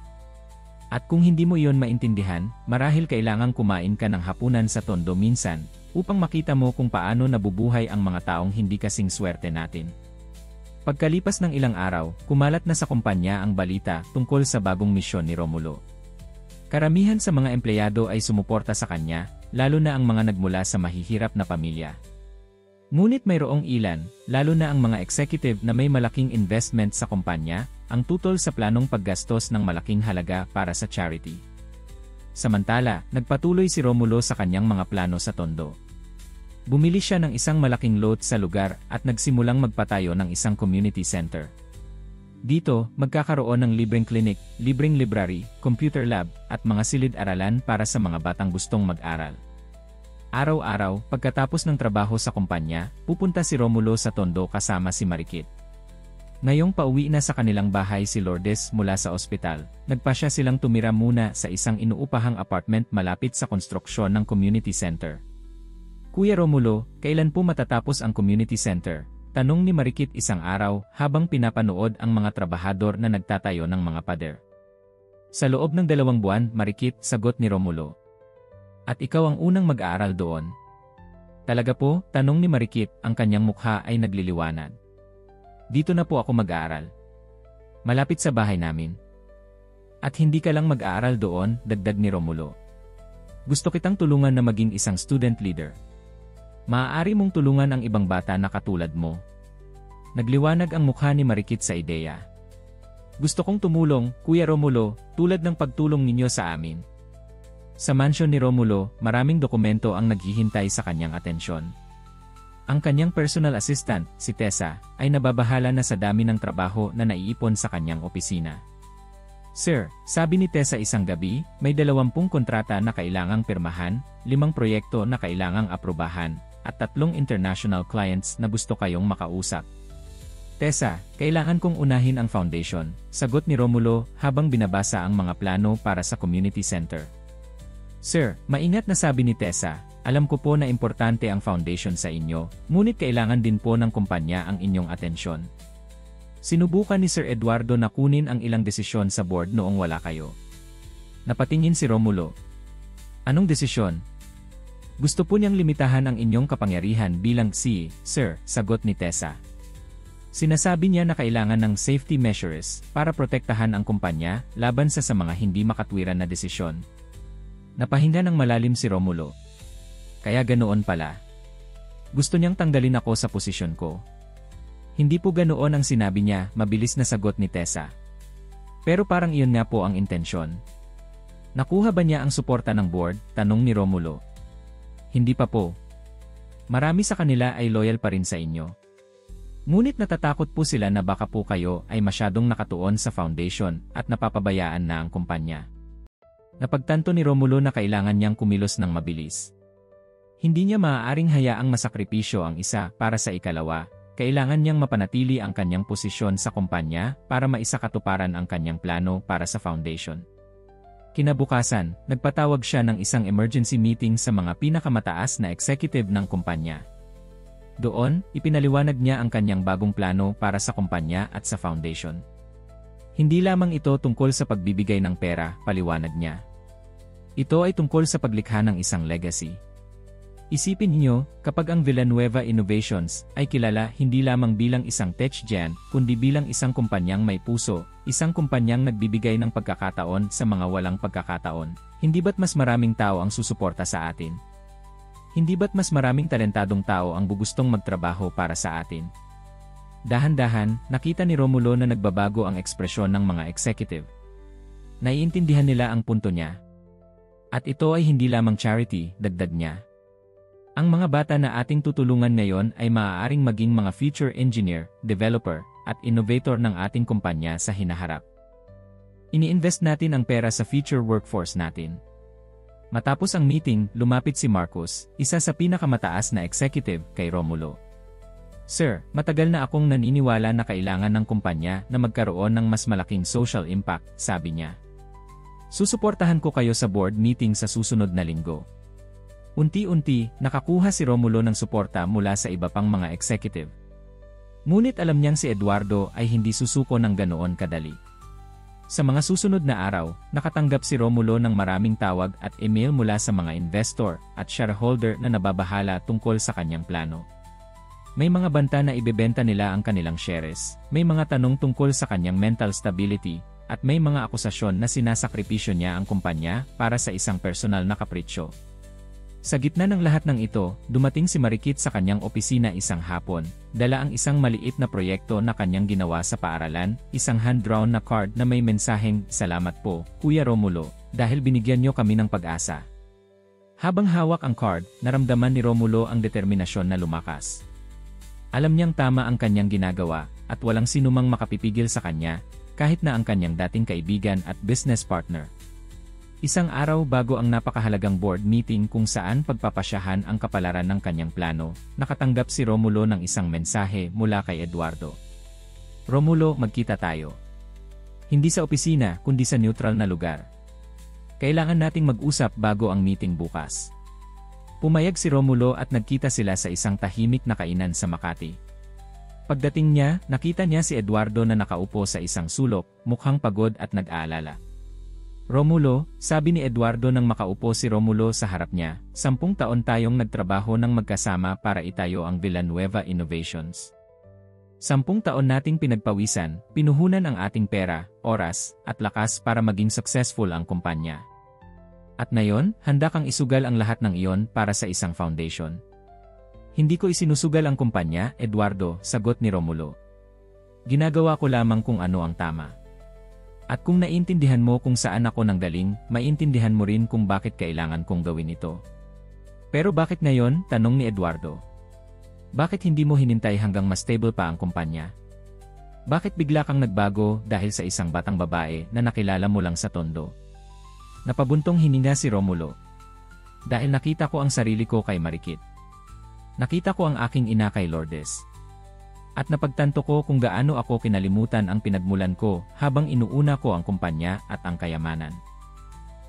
At kung hindi mo iyon maintindihan, marahil kailangang kumain ka ng hapunan sa tondo minsan, upang makita mo kung paano nabubuhay ang mga taong hindi kasing swerte natin. Pagkalipas ng ilang araw, kumalat na sa kumpanya ang balita tungkol sa bagong misyon ni Romulo. Karamihan sa mga empleyado ay sumuporta sa kanya, lalo na ang mga nagmula sa mahihirap na pamilya. Ngunit mayroong ilan, lalo na ang mga executive na may malaking investment sa kumpanya, ang tutol sa planong paggastos ng malaking halaga para sa charity. Samantala, nagpatuloy si Romulo sa kanyang mga plano sa tondo. Bumili siya ng isang malaking lot sa lugar at nagsimulang magpatayo ng isang community center. Dito, magkakaroon ng libreng clinic, libreng library, computer lab, at mga silid-aralan para sa mga batang gustong mag-aral. Araw-araw, pagkatapos ng trabaho sa kumpanya, pupunta si Romulo sa tondo kasama si Marikit. Ngayong pauwi na sa kanilang bahay si Lourdes mula sa ospital, nagpasya silang tumira muna sa isang inuupahang apartment malapit sa konstruksyon ng community center. Kuya Romulo, kailan po matatapos ang community center? Tanong ni Marikit isang araw habang pinapanood ang mga trabahador na nagtatayo ng mga pader. Sa loob ng 2 buwan, Marikit, sagot ni Romulo. At ikaw ang unang mag-aaral doon? Talaga po? Tanong ni Marikit, ang kanyang mukha ay nagliliwanag. Dito na po ako mag-aaral. Malapit sa bahay namin. At hindi ka lang mag-aaral doon, dagdag ni Romulo. Gusto kitang tulungan na maging isang student leader. Maaari mong tulungan ang ibang bata na katulad mo. Nagliwanag ang mukha ni Marikit sa ideya. Gusto kong tumulong, Kuya Romulo, tulad ng pagtulong ninyo sa amin. Sa mansyon ni Romulo, maraming dokumento ang naghihintay sa kanyang atensyon. Ang kanyang personal assistant, si Tessa, ay nababahala na sa dami ng trabaho na naiipon sa kanyang opisina. Sir, sabi ni Tessa isang gabi, may 20 kontrata na kailangang pirmahan, 5 proyekto na kailangang aprubahan, at 3 international clients na gusto kayong makausap. Tessa, kailangan kong unahin ang foundation, sagot ni Romulo habang binabasa ang mga plano para sa community center. Sir, maingat na sabi ni Tessa, alam ko po na importante ang foundation sa inyo, ngunit kailangan din po ng kumpanya ang inyong atensyon. Sinubukan ni Sir Eduardo na kunin ang ilang desisyon sa board noong wala kayo. Napatingin si Romulo. Anong desisyon? Gusto po niyang limitahan ang inyong kapangyarihan bilang CEO, Sir, sagot ni Tessa. Sinasabi niya na kailangan ng safety measures para protektahan ang kumpanya laban sa mga hindi makatwiran na desisyon. Napahinga ng malalim si Romulo. Kaya ganoon pala. Gusto niyang tanggalin ako sa posisyon ko. Hindi po ganoon ang sinabi niya, mabilis na sagot ni Tessa. Pero parang iyon nga po ang intensyon. Nakuha ba niya ang suporta ng board? Tanong ni Romulo. Hindi pa po. Marami sa kanila ay loyal pa rin sa inyo. Ngunit natatakot po sila na baka po kayo ay masyadong nakatuon sa foundation at napapabayaan na ang kumpanya. Napagtanto ni Romulo na kailangan niyang kumilos ng mabilis. Hindi niya maaaring hayaang masakripisyo ang isa para sa ikalawa. Kailangan niyang mapanatili ang kanyang posisyon sa kumpanya para maisakatuparan ang kanyang plano para sa foundation. Kinabukasan, nagpatawag siya ng isang emergency meeting sa mga pinakamataas na executive ng kumpanya. Doon, ipinaliwanag niya ang kanyang bagong plano para sa kumpanya at sa foundation. Hindi lamang ito tungkol sa pagbibigay ng pera, paliwanag niya. Ito ay tungkol sa paglikha ng isang legacy. Isipin niyo, kapag ang Villanueva Innovations ay kilala hindi lamang bilang isang tech giant, kundi bilang isang kumpanyang may puso, isang kumpanyang nagbibigay ng pagkakataon sa mga walang pagkakataon, hindi ba't mas maraming tao ang susuporta sa atin? Hindi ba't mas maraming talentadong tao ang gustong magtrabaho para sa atin? Dahan-dahan, nakita ni Romulo na nagbabago ang ekspresyon ng mga executive. Naiintindihan nila ang punto niya. At ito ay hindi lamang charity, dagdag niya. Ang mga bata na ating tutulungan ngayon ay maaaring maging mga future engineer, developer, at innovator ng ating kumpanya sa hinaharap. Ini-invest natin ang pera sa future workforce natin. Matapos ang meeting, lumapit si Marcos, isa sa pinakamataas na executive, kay Romulo. Sir, matagal na akong naniniwala na kailangan ng kumpanya na magkaroon ng mas malaking social impact, sabi niya. Susuportahan ko kayo sa board meeting sa susunod na linggo. Unti-unti, nakakuha si Romulo ng suporta mula sa iba pang mga executive. Ngunit alam niyang si Eduardo ay hindi susuko ng ganoon kadali. Sa mga susunod na araw, nakatanggap si Romulo ng maraming tawag at email mula sa mga investor at shareholder na nababahala tungkol sa kanyang plano. May mga banta na ibebenta nila ang kanilang shares, may mga tanong tungkol sa kanyang mental stability, at may mga akusasyon na sinasakripisyo niya ang kumpanya para sa isang personal na kapritsyo. Sa gitna ng lahat ng ito, dumating si Marikit sa kanyang opisina isang hapon, dala ang isang maliit na proyekto na kanyang ginawa sa paaralan, isang hand-drawn na card na may mensaheng, "Salamat po, Kuya Romulo, dahil binigyan niyo kami ng pag-asa." Habang hawak ang card, naramdaman ni Romulo ang determinasyon na lumakas. Alam niyang tama ang kanyang ginagawa, at walang sinumang makapipigil sa kanya, kahit na ang kanyang dating kaibigan at business partner. Isang araw bago ang napakahalagang board meeting kung saan pagpapasyahan ang kapalaran ng kanyang plano, nakatanggap si Romulo ng isang mensahe mula kay Eduardo. Romulo, magkita tayo. Hindi sa opisina, kundi sa neutral na lugar. Kailangan nating mag-usap bago ang meeting bukas. Pumayag si Romulo at nagkita sila sa isang tahimik na kainan sa Makati. Pagdating niya, nakita niya si Eduardo na nakaupo sa isang sulok, mukhang pagod at nag-aalala. Romulo, sabi ni Eduardo nang makaupo si Romulo sa harap niya, 10 taon tayong nagtrabaho ng magkasama para itayo ang Villanueva Innovations. 10 taon nating pinagpawisan, pinuhunan ang ating pera, oras, at lakas para maging successful ang kumpanya. At ngayon, handa kang isugal ang lahat ng iyon para sa isang foundation. Hindi ko isinusugal ang kumpanya, Eduardo, sagot ni Romulo. Ginagawa ko lamang kung ano ang tama. At kung naiintindihan mo kung saan ako nanggaling, maiintindihan mo rin kung bakit kailangan kong gawin ito. Pero bakit ngayon? Tanong ni Eduardo. Bakit hindi mo hinintay hanggang mas stable pa ang kumpanya? Bakit bigla kang nagbago dahil sa isang batang babae na nakilala mo lang sa Tondo? Napabuntong hininga si Romulo. Dahil nakita ko ang sarili ko kay Marikit. Nakita ko ang aking ina kay Lourdes. At napagtanto ko kung gaano ako kinalimutan ang pinagmulan ko habang inuuna ko ang kumpanya at ang kayamanan.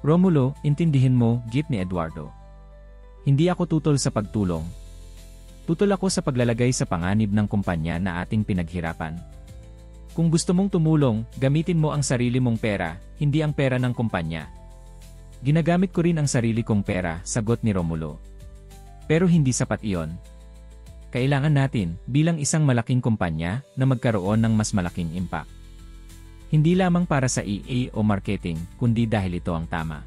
Romulo, intindihin mo, git ni Eduardo. Hindi ako tutol sa pagtulong. Tutol ako sa paglalagay sa panganib ng kumpanya na ating pinaghirapan. Kung gusto mong tumulong, gamitin mo ang sarili mong pera, hindi ang pera ng kumpanya. Ginagamit ko rin ang sarili kong pera, sagot ni Romulo. Pero hindi sapat iyon. Kailangan natin, bilang isang malaking kumpanya, na magkaroon ng mas malaking impact. Hindi lamang para sa EA o marketing, kundi dahil ito ang tama.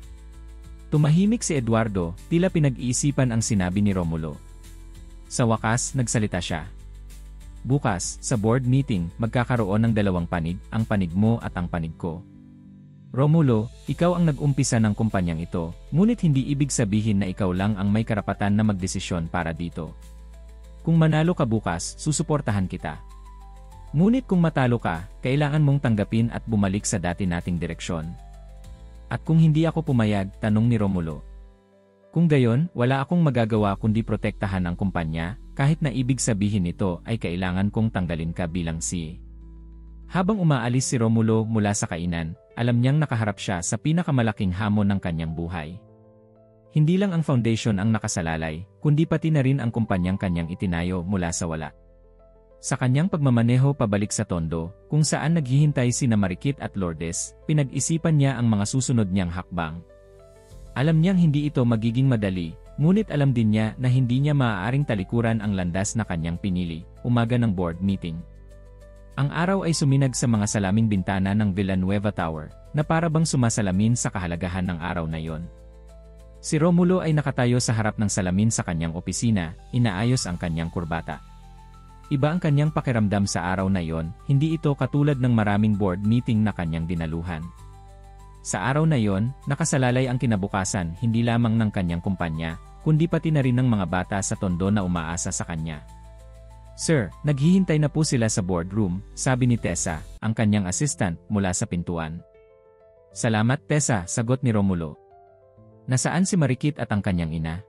Tumahimik si Eduardo, tila pinag-iisipan ang sinabi ni Romulo. Sa wakas, nagsalita siya. Bukas, sa board meeting, magkakaroon ng dalawang panig, ang panig mo at ang panig ko. Romulo, ikaw ang nag-umpisa ng kumpanyang ito, ngunit hindi ibig sabihin na ikaw lang ang may karapatan na magdesisyon para dito. Kung manalo ka bukas, susuportahan kita. Ngunit kung matalo ka, kailangan mong tanggapin at bumalik sa dati nating direksyon. At kung hindi ako pumayag, tanong ni Romulo. Kung gayon, wala akong magagawa kundi protektahan ang kumpanya, kahit na ibig sabihin nito ay kailangan kong tanggalin ka bilang CEO. Habang umaalis si Romulo mula sa kainan, alam niyang nakaharap siya sa pinakamalaking hamon ng kanyang buhay. Hindi lang ang foundation ang nakasalalay, kundi pati na rin ang kumpanyang kanyang itinayo mula sa wala. Sa kanyang pagmamaneho pabalik sa Tondo, kung saan naghihintay sina Marikit at Lourdes, pinag-isipan niya ang mga susunod niyang hakbang. Alam niyang hindi ito magiging madali, ngunit alam din niya na hindi niya maaaring talikuran ang landas na kanyang pinili, umaga ng board meeting. Ang araw ay suminag sa mga salaming bintana ng Villanueva Tower, na para bang sumasalamin sa kahalagahan ng araw na yon. Si Romulo ay nakatayo sa harap ng salamin sa kanyang opisina, inaayos ang kanyang kurbata. Iba ang kanyang pakiramdam sa araw na yon, hindi ito katulad ng maraming board meeting na kanyang dinaluhan. Sa araw na yon, nakasalalay ang kinabukasan hindi lamang ng kanyang kumpanya, kundi pati na rin ng mga bata sa Tondo na umaasa sa kanya. Sir, naghihintay na po sila sa boardroom, sabi ni Tessa, ang kanyang assistant, mula sa pintuan. Salamat Tessa, sagot ni Romulo. Nasaan si Marikit at ang kanyang ina?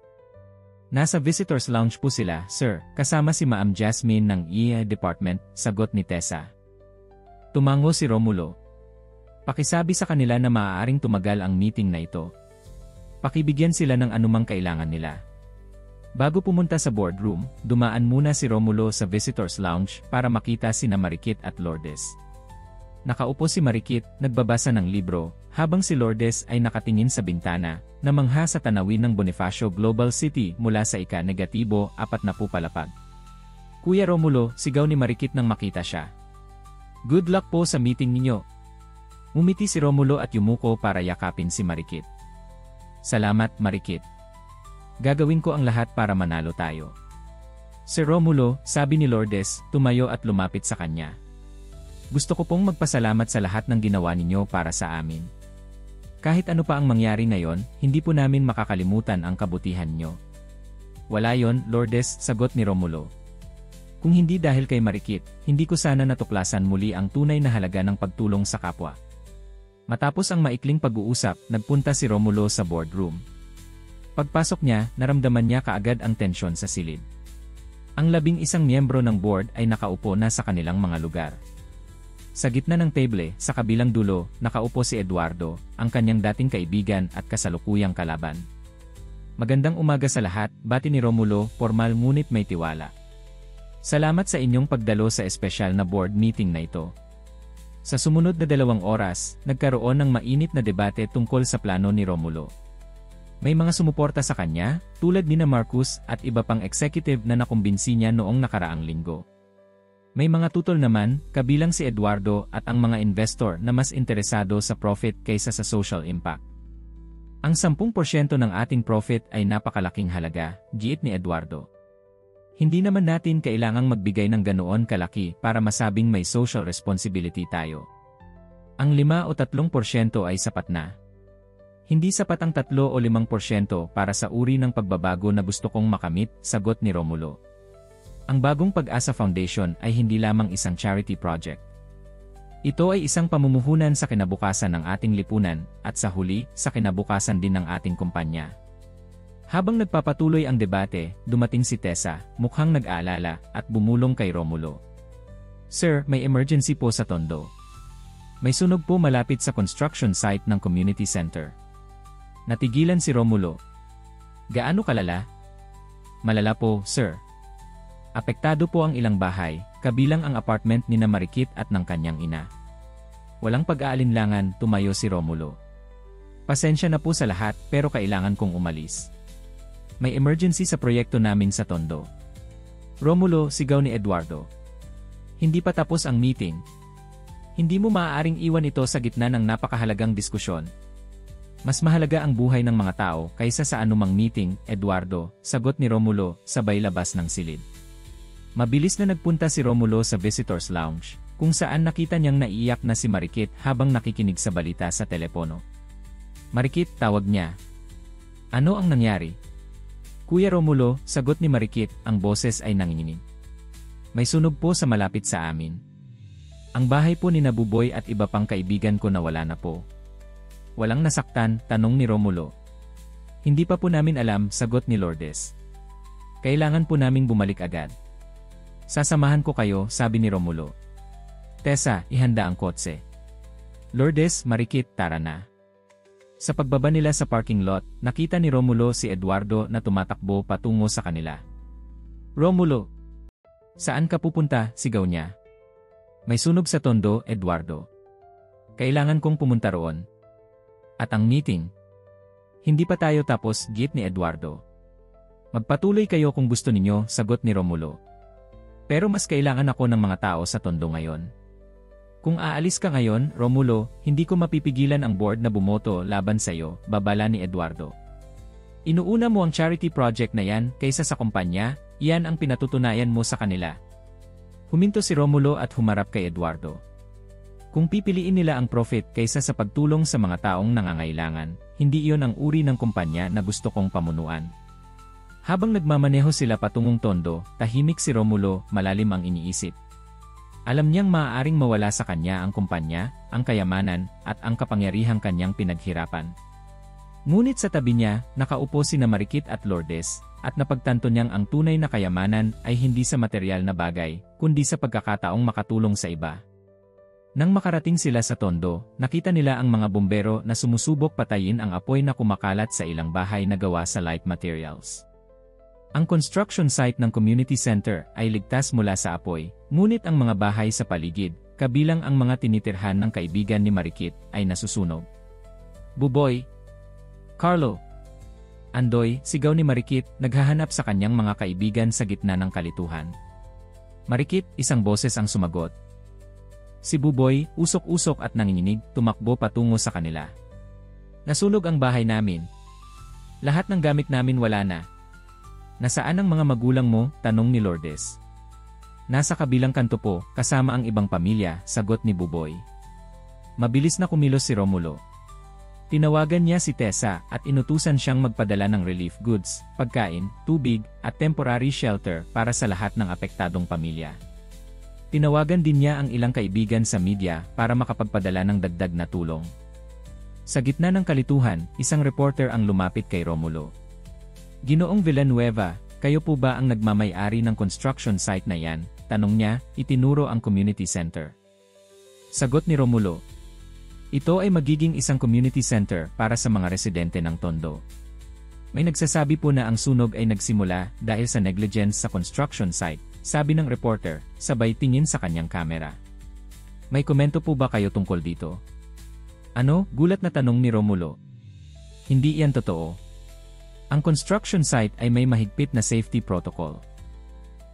Nasa visitors lounge po sila, sir, kasama si Ma'am Jasmine ng EA department, sagot ni Tessa. Tumango si Romulo. Pakisabi sa kanila na maaaring tumagal ang meeting na ito. Pakibigyan sila ng anumang kailangan nila. Bago pumunta sa boardroom, dumaan muna si Romulo sa visitors lounge para makita sina Marikit at Lourdes. Nakaupo si Marikit, nagbabasa ng libro, habang si Lourdes ay nakatingin sa bintana, namangha sa tanawin ng Bonifacio Global City mula sa ika-negatibo 40 palapag. Kuya Romulo, sigaw ni Marikit nang makita siya. Good luck po sa meeting ninyo. Umiti si Romulo at yumuko para yakapin si Marikit. Salamat, Marikit. Gagawin ko ang lahat para manalo tayo. Sir Romulo, sabi ni Lourdes, tumayo at lumapit sa kanya. Gusto ko pong magpasalamat sa lahat ng ginawa ninyo para sa amin. Kahit ano pa ang mangyari ngayon, hindi po namin makakalimutan ang kabutihan nyo. Wala yon, Lourdes, sagot ni Romulo. Kung hindi dahil kay Marikit, hindi ko sana natuklasan muli ang tunay na halaga ng pagtulong sa kapwa. Matapos ang maikling pag-uusap, nagpunta si Romulo sa boardroom. Pagpasok niya, naramdaman niya kaagad ang tensyon sa silid. Ang 11 miyembro ng board ay nakaupo na sa kanilang mga lugar. Sa gitna ng table, sa kabilang dulo, nakaupo si Eduardo, ang kanyang dating kaibigan at kasalukuyang kalaban. Magandang umaga sa lahat, bati ni Romulo, formal ngunit may tiwala. Salamat sa inyong pagdalo sa espesyal na board meeting na ito. Sa sumunod na 2 oras, nagkaroon ng mainit na debate tungkol sa plano ni Romulo. May mga sumuporta sa kanya, tulad ni Marcus at iba pang executive na nakumbinsi niya noong nakaraang linggo. May mga tutol naman, kabilang si Eduardo at ang mga investor na mas interesado sa profit kaysa sa social impact. Ang 10% ng ating profit ay napakalaking halaga, giit ni Eduardo. Hindi naman natin kailangang magbigay ng ganoon kalaki para masabing may social responsibility tayo. Ang 5 o 3% ay sapat na. Hindi sapat ang 3 o 5% para sa uri ng pagbabago na gusto kong makamit, sagot ni Romulo. Ang Bagong Pag-asa Foundation ay hindi lamang isang charity project. Ito ay isang pamumuhunan sa kinabukasan ng ating lipunan, at sa huli, sa kinabukasan din ng ating kumpanya. Habang nagpapatuloy ang debate, dumating si Tessa, mukhang nag-aalala, at bumulong kay Romulo. Sir, may emergency po sa Tondo. May sunog po malapit sa construction site ng community center. Natigilan si Romulo. Gaano kalala? Malala po, sir. Apektado po ang ilang bahay, kabilang ang apartment ni na Marikit at ng kanyang ina. Walang pag-aalinlangan, tumayo si Romulo. Pasensya na po sa lahat pero kailangan kong umalis. May emergency sa proyekto namin sa Tondo. Romulo, sigaw ni Eduardo. Hindi pa tapos ang meeting. Hindi mo maaaring iwan ito sa gitna ng napakahalagang diskusyon. Mas mahalaga ang buhay ng mga tao kaysa sa anumang meeting, Eduardo, sagot ni Romulo, sabay labas ng silid. Mabilis na nagpunta si Romulo sa Visitors Lounge, kung saan nakita niyang naiiyak na si Marikit habang nakikinig sa balita sa telepono. Marikit, tawag niya. Ano ang nangyari? Kuya Romulo, sagot ni Marikit, ang boses ay nanginginig. May sunog po sa malapit sa amin. Ang bahay po ni Nabuboy at iba pang kaibigan ko nawala na po. Walang nasaktan, tanong ni Romulo. Hindi pa po namin alam, sagot ni Lourdes. Kailangan po naming bumalik agad. Sasamahan ko kayo, sabi ni Romulo. Tessa, ihanda ang kotse. Lourdes, Marikit, tara na. Sa pagbaba nila sa parking lot, nakita ni Romulo si Eduardo na tumatakbo patungo sa kanila. Romulo! Saan ka pupunta? Sigaw niya. May sunog sa Tondo, Eduardo. Kailangan kong pumunta roon. At ang meeting? Hindi pa tayo tapos, git ni Eduardo. Magpatuloy kayo kung gusto ninyo, sagot ni Romulo. Pero mas kailangan ako ng mga tao sa Tondo ngayon. Kung aalis ka ngayon, Romulo, hindi ko mapipigilan ang board na bumoto laban sa iyo, babala ni Eduardo. Inuuna mo ang charity project na yan kaysa sa kumpanya, iyan ang pinatutunayan mo sa kanila. Huminto si Romulo at humarap kay Eduardo. Kung pipiliin nila ang profit kaysa sa pagtulong sa mga taong nangangailangan, hindi iyon ang uri ng kumpanya na gusto kong pamunuan. Habang nagmamaneho sila patungong Tondo, tahimik si Romulo, malalim ang iniisip. Alam niyang maaaring mawala sa kanya ang kumpanya, ang kayamanan, at ang kapangyarihang kanyang pinaghirapan. Ngunit sa tabi niya, nakaupo sina Marikit at Lourdes, at napagtanto niyang ang tunay na kayamanan ay hindi sa material na bagay, kundi sa pagkakataong makatulong sa iba. Nang makarating sila sa Tondo, nakita nila ang mga bumbero na sumusubok patayin ang apoy na kumakalat sa ilang bahay na gawa sa light materials. Ang construction site ng community center ay ligtas mula sa apoy, ngunit ang mga bahay sa paligid, kabilang ang mga tinitirhan ng kaibigan ni Marikit, ay nasusunog. Buboy! Carlo! Andoy, sigaw ni Marikit, naghahanap sa kanyang mga kaibigan sa gitna ng kalituhan. Marikit, isang boses ang sumagot. Si Buboy, usok-usok at nanginginig, tumakbo patungo sa kanila. Nasunog ang bahay namin. Lahat ng gamit namin wala na. Nasaan ang mga magulang mo? Tanong ni Lourdes. Nasa kabilang kanto po, kasama ang ibang pamilya, sagot ni Buboy. Mabilis na kumilos si Romulo. Tinawagan niya si Tessa at inutusan siyang magpadala ng relief goods, pagkain, tubig, at temporary shelter para sa lahat ng apektadong pamilya. Tinawagan din niya ang ilang kaibigan sa media para makapagpadala ng dagdag na tulong. Sa gitna ng kalituhan, isang reporter ang lumapit kay Romulo. Ginoong Villanueva, kayo po ba ang nagmamay-ari ng construction site na yan? Tanong niya, itinuro ang community center. Sagot ni Romulo. Ito ay magiging isang community center para sa mga residente ng Tondo. May nagsasabi po na ang sunog ay nagsimula dahil sa negligence sa construction site, sabi ng reporter, sabay tingin sa kanyang kamera. May komento po ba kayo tungkol dito? Ano? Gulat na tanong ni Romulo. Hindi iyan totoo. Ang construction site ay may mahigpit na safety protocol.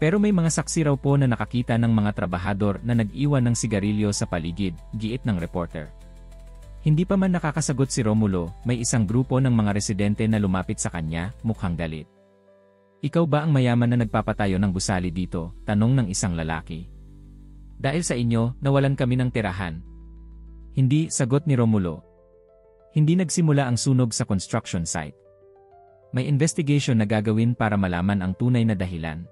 Pero may mga saksi raw po na nakakita ng mga trabahador na nag-iwan ng sigarilyo sa paligid, giit ng reporter. Hindi pa man nakakasagot si Romulo, may isang grupo ng mga residente na lumapit sa kanya, mukhang galit. Ikaw ba ang mayaman na nagpapatayo ng gusali dito? Tanong ng isang lalaki. Dahil sa inyo, nawalan kami ng tirahan. Hindi, sagot ni Romulo. Hindi nagsimula ang sunog sa construction site. May investigation na gagawin para malaman ang tunay na dahilan.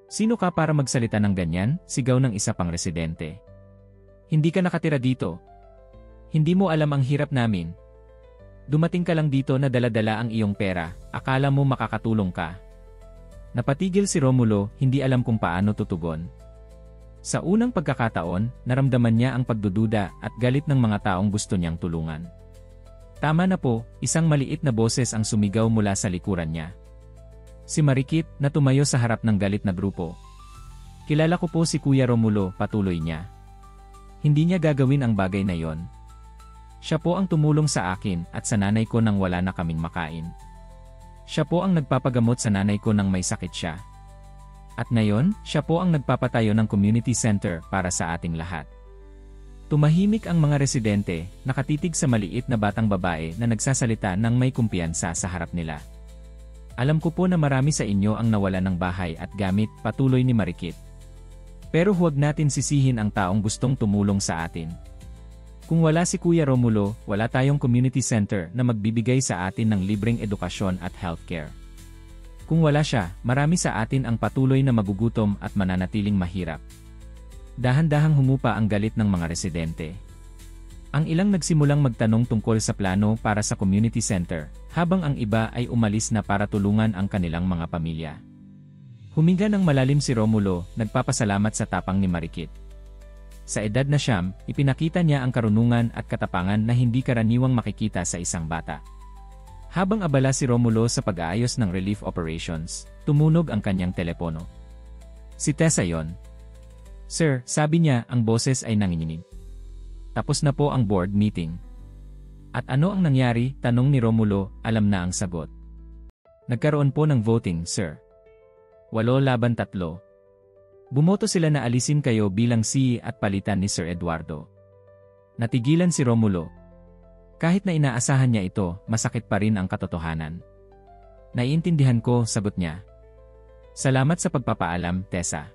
Sino ka para magsalita ng ganyan? Sigaw ng isa pang residente. Hindi ka nakatira dito. Hindi mo alam ang hirap namin. Dumating ka lang dito na dala-dala ang iyong pera, akala mo makakatulong ka. Napatigil si Romulo, hindi alam kung paano tutugon. Sa unang pagkakataon, naramdaman niya ang pagdududa at galit ng mga taong gusto niyang tulungan. Tama na po, isang maliit na boses ang sumigaw mula sa likuran niya. Si Marikit, na tumayo sa harap ng galit na grupo. Kilala ko po si Kuya Romulo, patuloy niya. Hindi niya gagawin ang bagay na yon. Siya po ang tumulong sa akin at sa nanay ko nang wala na kaming makain. Siya po ang nagpapagamot sa nanay ko nang may sakit siya. At ngayon, siya po ang nagpapatayo ng community center para sa ating lahat. Tumahimik ang mga residente, nakatitig sa maliit na batang babae na nagsasalita ng may kumpiyansa sa harap nila. Alam ko po na marami sa inyo ang nawala ng bahay at gamit, patuloy ni Marikit. Pero huwag natin sisihin ang taong gustong tumulong sa atin. Kung wala si Kuya Romulo, wala tayong community center na magbibigay sa atin ng libreng edukasyon at healthcare. Kung wala siya, marami sa atin ang patuloy na magugutom at mananatiling mahirap. Dahan-dahang humupa ang galit ng mga residente. Ang ilang nagsimulang magtanong tungkol sa plano para sa community center, habang ang iba ay umalis na para tulungan ang kanilang mga pamilya. Huminga ng malalim si Romulo, nagpapasalamat sa tapang ni Marikit. Sa edad na siyam, ipinakita niya ang karunungan at katapangan na hindi karaniwang makikita sa isang bata. Habang abala si Romulo sa pag-aayos ng relief operations, tumunog ang kanyang telepono. Si Tessa yon. Sir, sabi niya, ang boses ay nanginginig. Tapos na po ang board meeting. At ano ang nangyari? Tanong ni Romulo, alam na ang sagot. Nagkaroon po ng voting, sir. 8-3. Bumoto sila na alisin kayo bilang CEO at palitan ni Sir Eduardo. Natigilan si Romulo. Kahit na inaasahan niya ito, masakit pa rin ang katotohanan. Naiintindihan ko, sagot niya. Salamat sa pagpapaalam, Tessa.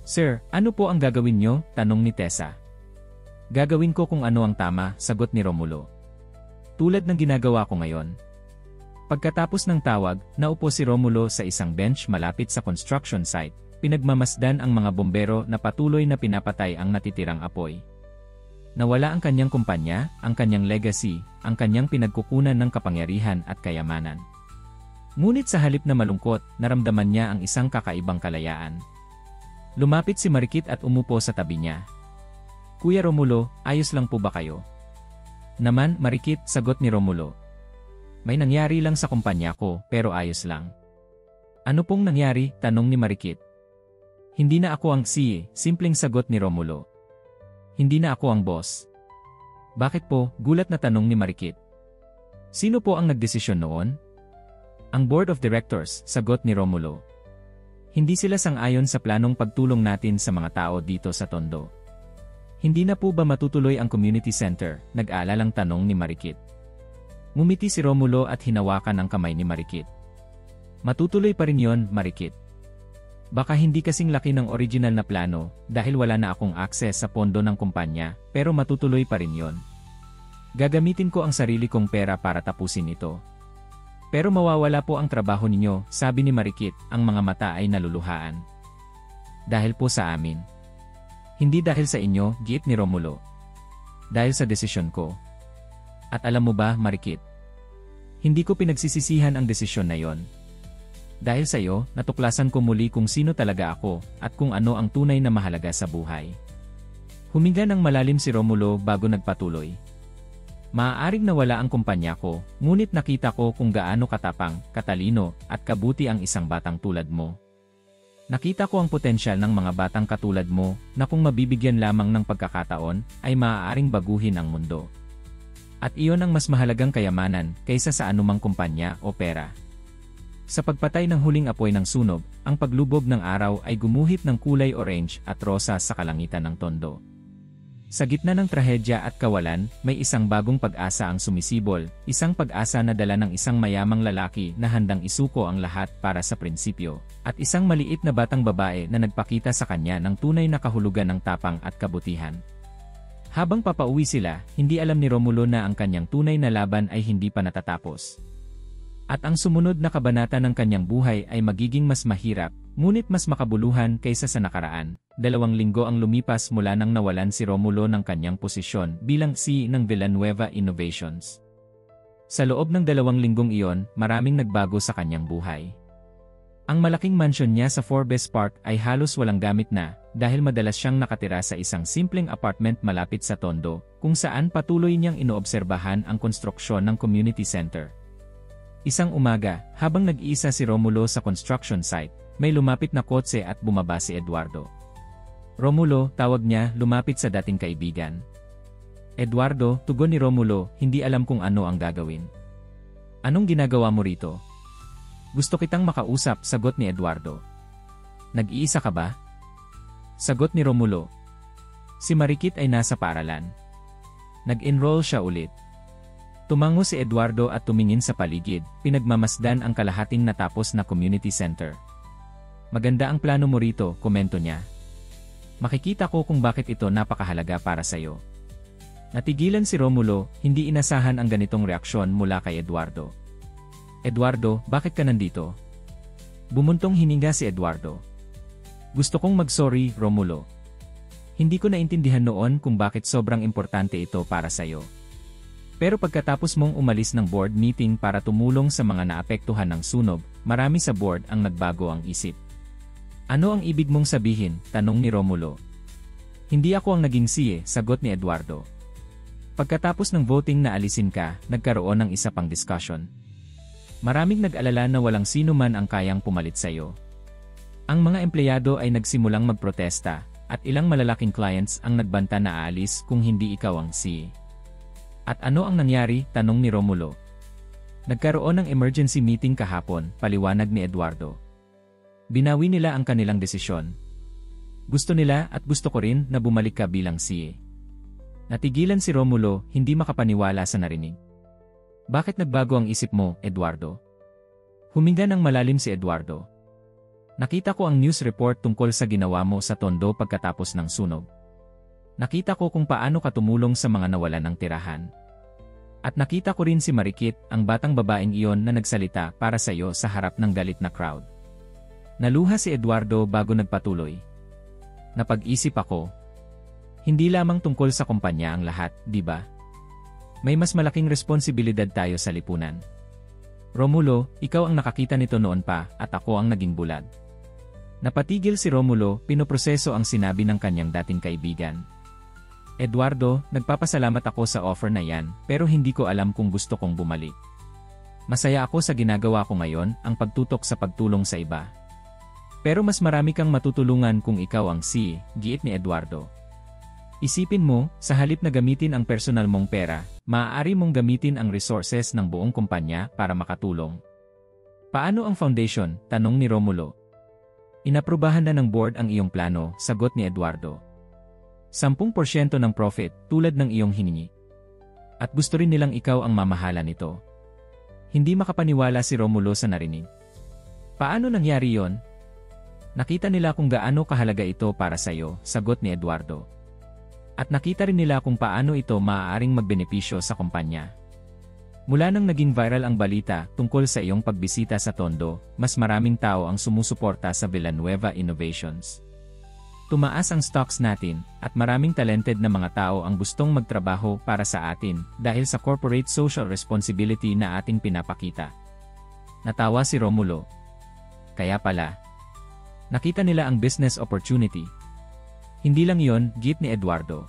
Sir, ano po ang gagawin niyo? Tanong ni Tessa. Gagawin ko kung ano ang tama, sagot ni Romulo. Tulad ng ginagawa ko ngayon. Pagkatapos ng tawag, naupo si Romulo sa isang bench malapit sa construction site, pinagmamasdan ang mga bombero na patuloy na pinapatay ang natitirang apoy. Nawala ang kanyang kumpanya, ang kanyang legacy, ang kanyang pinagkukunan ng kapangyarihan at kayamanan. Ngunit sa halip na malungkot, naramdaman niya ang isang kakaibang kalayaan. Lumapit si Marikit at umupo sa tabi niya. Kuya Romulo, ayos lang po ba kayo? Naman, Marikit, sagot ni Romulo. May nangyari lang sa kumpanya ko, pero ayos lang. Ano pong nangyari? Tanong ni Marikit. Hindi na ako ang CEO, simpleng sagot ni Romulo. Hindi na ako ang boss. Bakit po? Gulat na tanong ni Marikit. Sino po ang nagdesisyon noon? Ang board of directors, sagot ni Romulo. Hindi sila sang-ayon sa planong pagtulong natin sa mga tao dito sa Tondo. Hindi na po ba matutuloy ang community center? Nag-aalalang tanong ni Marikit. Ngumiti si Romulo at hinawakan ang kamay ni Marikit. Matutuloy pa rin yon, Marikit. Baka hindi kasing laki ng original na plano dahil wala na akong access sa pondo ng kumpanya, pero matutuloy pa rin yon. Gagamitin ko ang sarili kong pera para tapusin ito. Pero mawawala po ang trabaho ninyo, sabi ni Marikit, ang mga mata ay naluluhaan. Dahil po sa amin. Hindi dahil sa inyo, giit ni Romulo. Dahil sa desisyon ko. At alam mo ba, Marikit? Hindi ko pinagsisisihan ang desisyon na yon. Dahil sa iyo, natuklasan ko muli kung sino talaga ako, at kung ano ang tunay na mahalaga sa buhay. Huminga ng malalim si Romulo bago nagpatuloy. Maaaring nawala ang kumpanya ko, ngunit nakita ko kung gaano katapang, katalino, at kabuti ang isang batang tulad mo. Nakita ko ang potensyal ng mga batang katulad mo, na kung mabibigyan lamang ng pagkakataon, ay maaaring baguhin ang mundo. At iyon ang mas mahalagang kayamanan, kaysa sa anumang kumpanya o pera. Sa pagpatay ng huling apoy ng sunog, ang paglubog ng araw ay gumuhit ng kulay orange at rosa sa kalangitan ng Tondo. Sa gitna ng trahedya at kawalan, may isang bagong pag-asa ang sumisibol, isang pag-asa na dala ng isang mayamang lalaki na handang isuko ang lahat para sa prinsipyo, at isang maliit na batang babae na nagpakita sa kanya ng tunay na kahulugan ng tapang at kabutihan. Habang papauwi sila, hindi alam ni Romulo na ang kanyang tunay na laban ay hindi pa natatapos. At ang sumunod na kabanata ng kanyang buhay ay magiging mas mahirap, ngunit mas makabuluhan kaysa sa nakaraan. 2 linggo ang lumipas mula nang nawalan si Romulo ng kanyang posisyon bilang CEO ng Villanueva Innovations. Sa loob ng 2 linggong iyon, maraming nagbago sa kanyang buhay. Ang malaking mansyon niya sa Forbes Park ay halos walang gamit na dahil madalas siyang nakatira sa isang simpleng apartment malapit sa Tondo kung saan patuloy niyang inoobserbahan ang konstruksyon ng community center. Isang umaga, habang nag-iisa si Romulo sa construction site, may lumapit na kotse at bumaba si Eduardo. Romulo, tawag niya, lumapit sa dating kaibigan. Eduardo, tugon ni Romulo, hindi alam kung ano ang gagawin. Anong ginagawa mo rito? Gusto kitang makausap, sagot ni Eduardo. Nag-iisa ka ba? Sagot ni Romulo. Si Marikit ay nasa paaralan. Nag-enroll siya ulit. Tumango si Eduardo at tumingin sa paligid, pinagmamasdan ang kalahating natapos na community center. Maganda ang plano mo rito, komento niya. Makikita ko kung bakit ito napakahalaga para sa'yo. Natigilan si Romulo, hindi inasahan ang ganitong reaksyon mula kay Eduardo. Eduardo, bakit ka nandito? Bumuntong hininga si Eduardo. Gusto kong mag-sorry, Romulo. Hindi ko naintindihan noon kung bakit sobrang importante ito para sa'yo. Pero pagkatapos mong umalis ng board meeting para tumulong sa mga naapektuhan ng sunog, marami sa board ang nagbago ang isip. Ano ang ibig mong sabihin? Tanong ni Romulo. Hindi ako ang naging siye, sagot ni Eduardo. Pagkatapos ng voting na alisin ka, nagkaroon ng isa pang discussion. Maraming nag-alala na walang sino man ang kayang pumalit sa'yo. Ang mga empleyado ay nagsimulang magprotesta, at ilang malalaking clients ang nagbanta na aalis kung hindi ikaw ang CEO. At ano ang nangyari? Tanong ni Romulo. Nagkaroon ng emergency meeting kahapon, paliwanag ni Eduardo. Binawi nila ang kanilang desisyon. Gusto nila at gusto ko rin na bumalik ka bilang CEO. Natigilan si Romulo, hindi makapaniwala sa narinig. Bakit nagbago ang isip mo, Eduardo? Huminga ng malalim si Eduardo. Nakita ko ang news report tungkol sa ginawa mo sa Tondo pagkatapos ng sunog. Nakita ko kung paano ka tumulong sa mga nawalan ng tirahan. At nakita ko rin si Marikit, ang batang babaeng iyon na nagsalita para sa iyo sa harap ng galit na crowd. Naluha si Eduardo bago nagpatuloy. Napag-isip ako. Hindi lamang tungkol sa kumpanya ang lahat, di ba? May mas malaking responsibilidad tayo sa lipunan. Romulo, ikaw ang nakakita nito noon pa, at ako ang naging bulag. Napatigil si Romulo, pinoproseso ang sinabi ng kanyang dating kaibigan. Eduardo, nagpapasalamat ako sa offer na yan, pero hindi ko alam kung gusto kong bumalik. Masaya ako sa ginagawa ko ngayon, ang pagtutok sa pagtulong sa iba. Pero mas marami kang matutulungan kung ikaw ang CEO, giit ni Eduardo. Isipin mo, sa halip na gamitin ang personal mong pera, maaari mong gamitin ang resources ng buong kumpanya para makatulong. Paano ang foundation? Tanong ni Romulo. Inaprubahan na ng board ang iyong plano, sagot ni Eduardo. 10% ng profit, tulad ng iyong hiningi. At gusto rin nilang ikaw ang mamahala nito. Hindi makapaniwala si Romulo sa narinig. Paano nangyari yon? Nakita nila kung gaano kahalaga ito para sa'yo, sagot ni Eduardo. At nakita rin nila kung paano ito maaaring magbenepisyo sa kumpanya. Mula nang naging viral ang balita tungkol sa iyong pagbisita sa Tondo, mas maraming tao ang sumusuporta sa Villanueva Innovations. Tumaas ang stocks natin, at maraming talented na mga tao ang gustong magtrabaho para sa atin dahil sa corporate social responsibility na ating pinapakita. Natawa si Romulo. Kaya pala, nakita nila ang business opportunity. Hindi lang yon, giit ni Eduardo.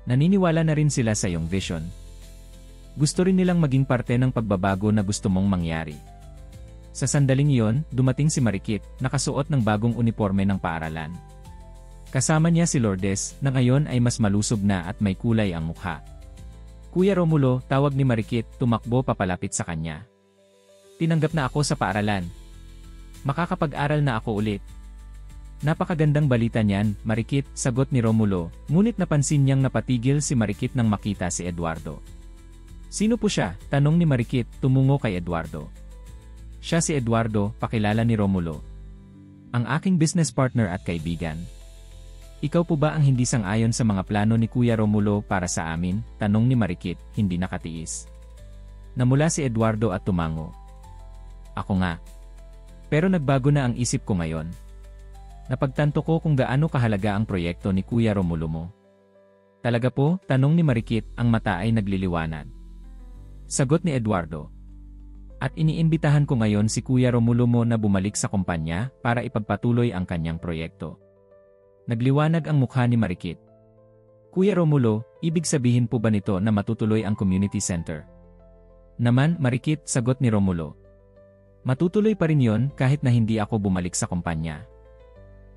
Naniniwala na rin sila sa iyong vision. Gusto rin nilang maging parte ng pagbabago na gusto mong mangyari. Sa sandaling iyon, dumating si Marikit, nakasuot ng bagong uniforme ng paaralan. Kasama niya si Lourdes, na ngayon ay mas malusog na at may kulay ang mukha. Kuya Romulo, tawag ni Marikit, tumakbo papalapit sa kanya. Tinanggap na ako sa paaralan. Makakapag-aral na ako ulit. Napakagandang balita niyan, Marikit, sagot ni Romulo, ngunit napansin niyang napatigil si Marikit nang makita si Eduardo. Sino po siya? Tanong ni Marikit, tumungo kay Eduardo. Siya si Eduardo, pakilala ni Romulo. Ang aking business partner at kaibigan. Ikaw po ba ang hindi sang-ayon sa mga plano ni Kuya Romulo para sa amin? Tanong ni Marikit, hindi nakatiis. Namula si Eduardo at tumango. Ako nga. Pero nagbago na ang isip ko ngayon. Napagtanto ko kung gaano kahalaga ang proyekto ni Kuya Romulo mo. Talaga po? Tanong ni Marikit, ang mata ay nagliliwanag. Sagot ni Eduardo. At iniimbitahan ko ngayon si Kuya Romulo mo na bumalik sa kumpanya para ipagpatuloy ang kanyang proyekto. Nagliwanag ang mukha ni Marikit. Kuya Romulo, ibig sabihin po ba nito na matutuloy ang community center? Naman, Marikit, sagot ni Romulo. Matutuloy pa rin yon kahit na hindi ako bumalik sa kumpanya.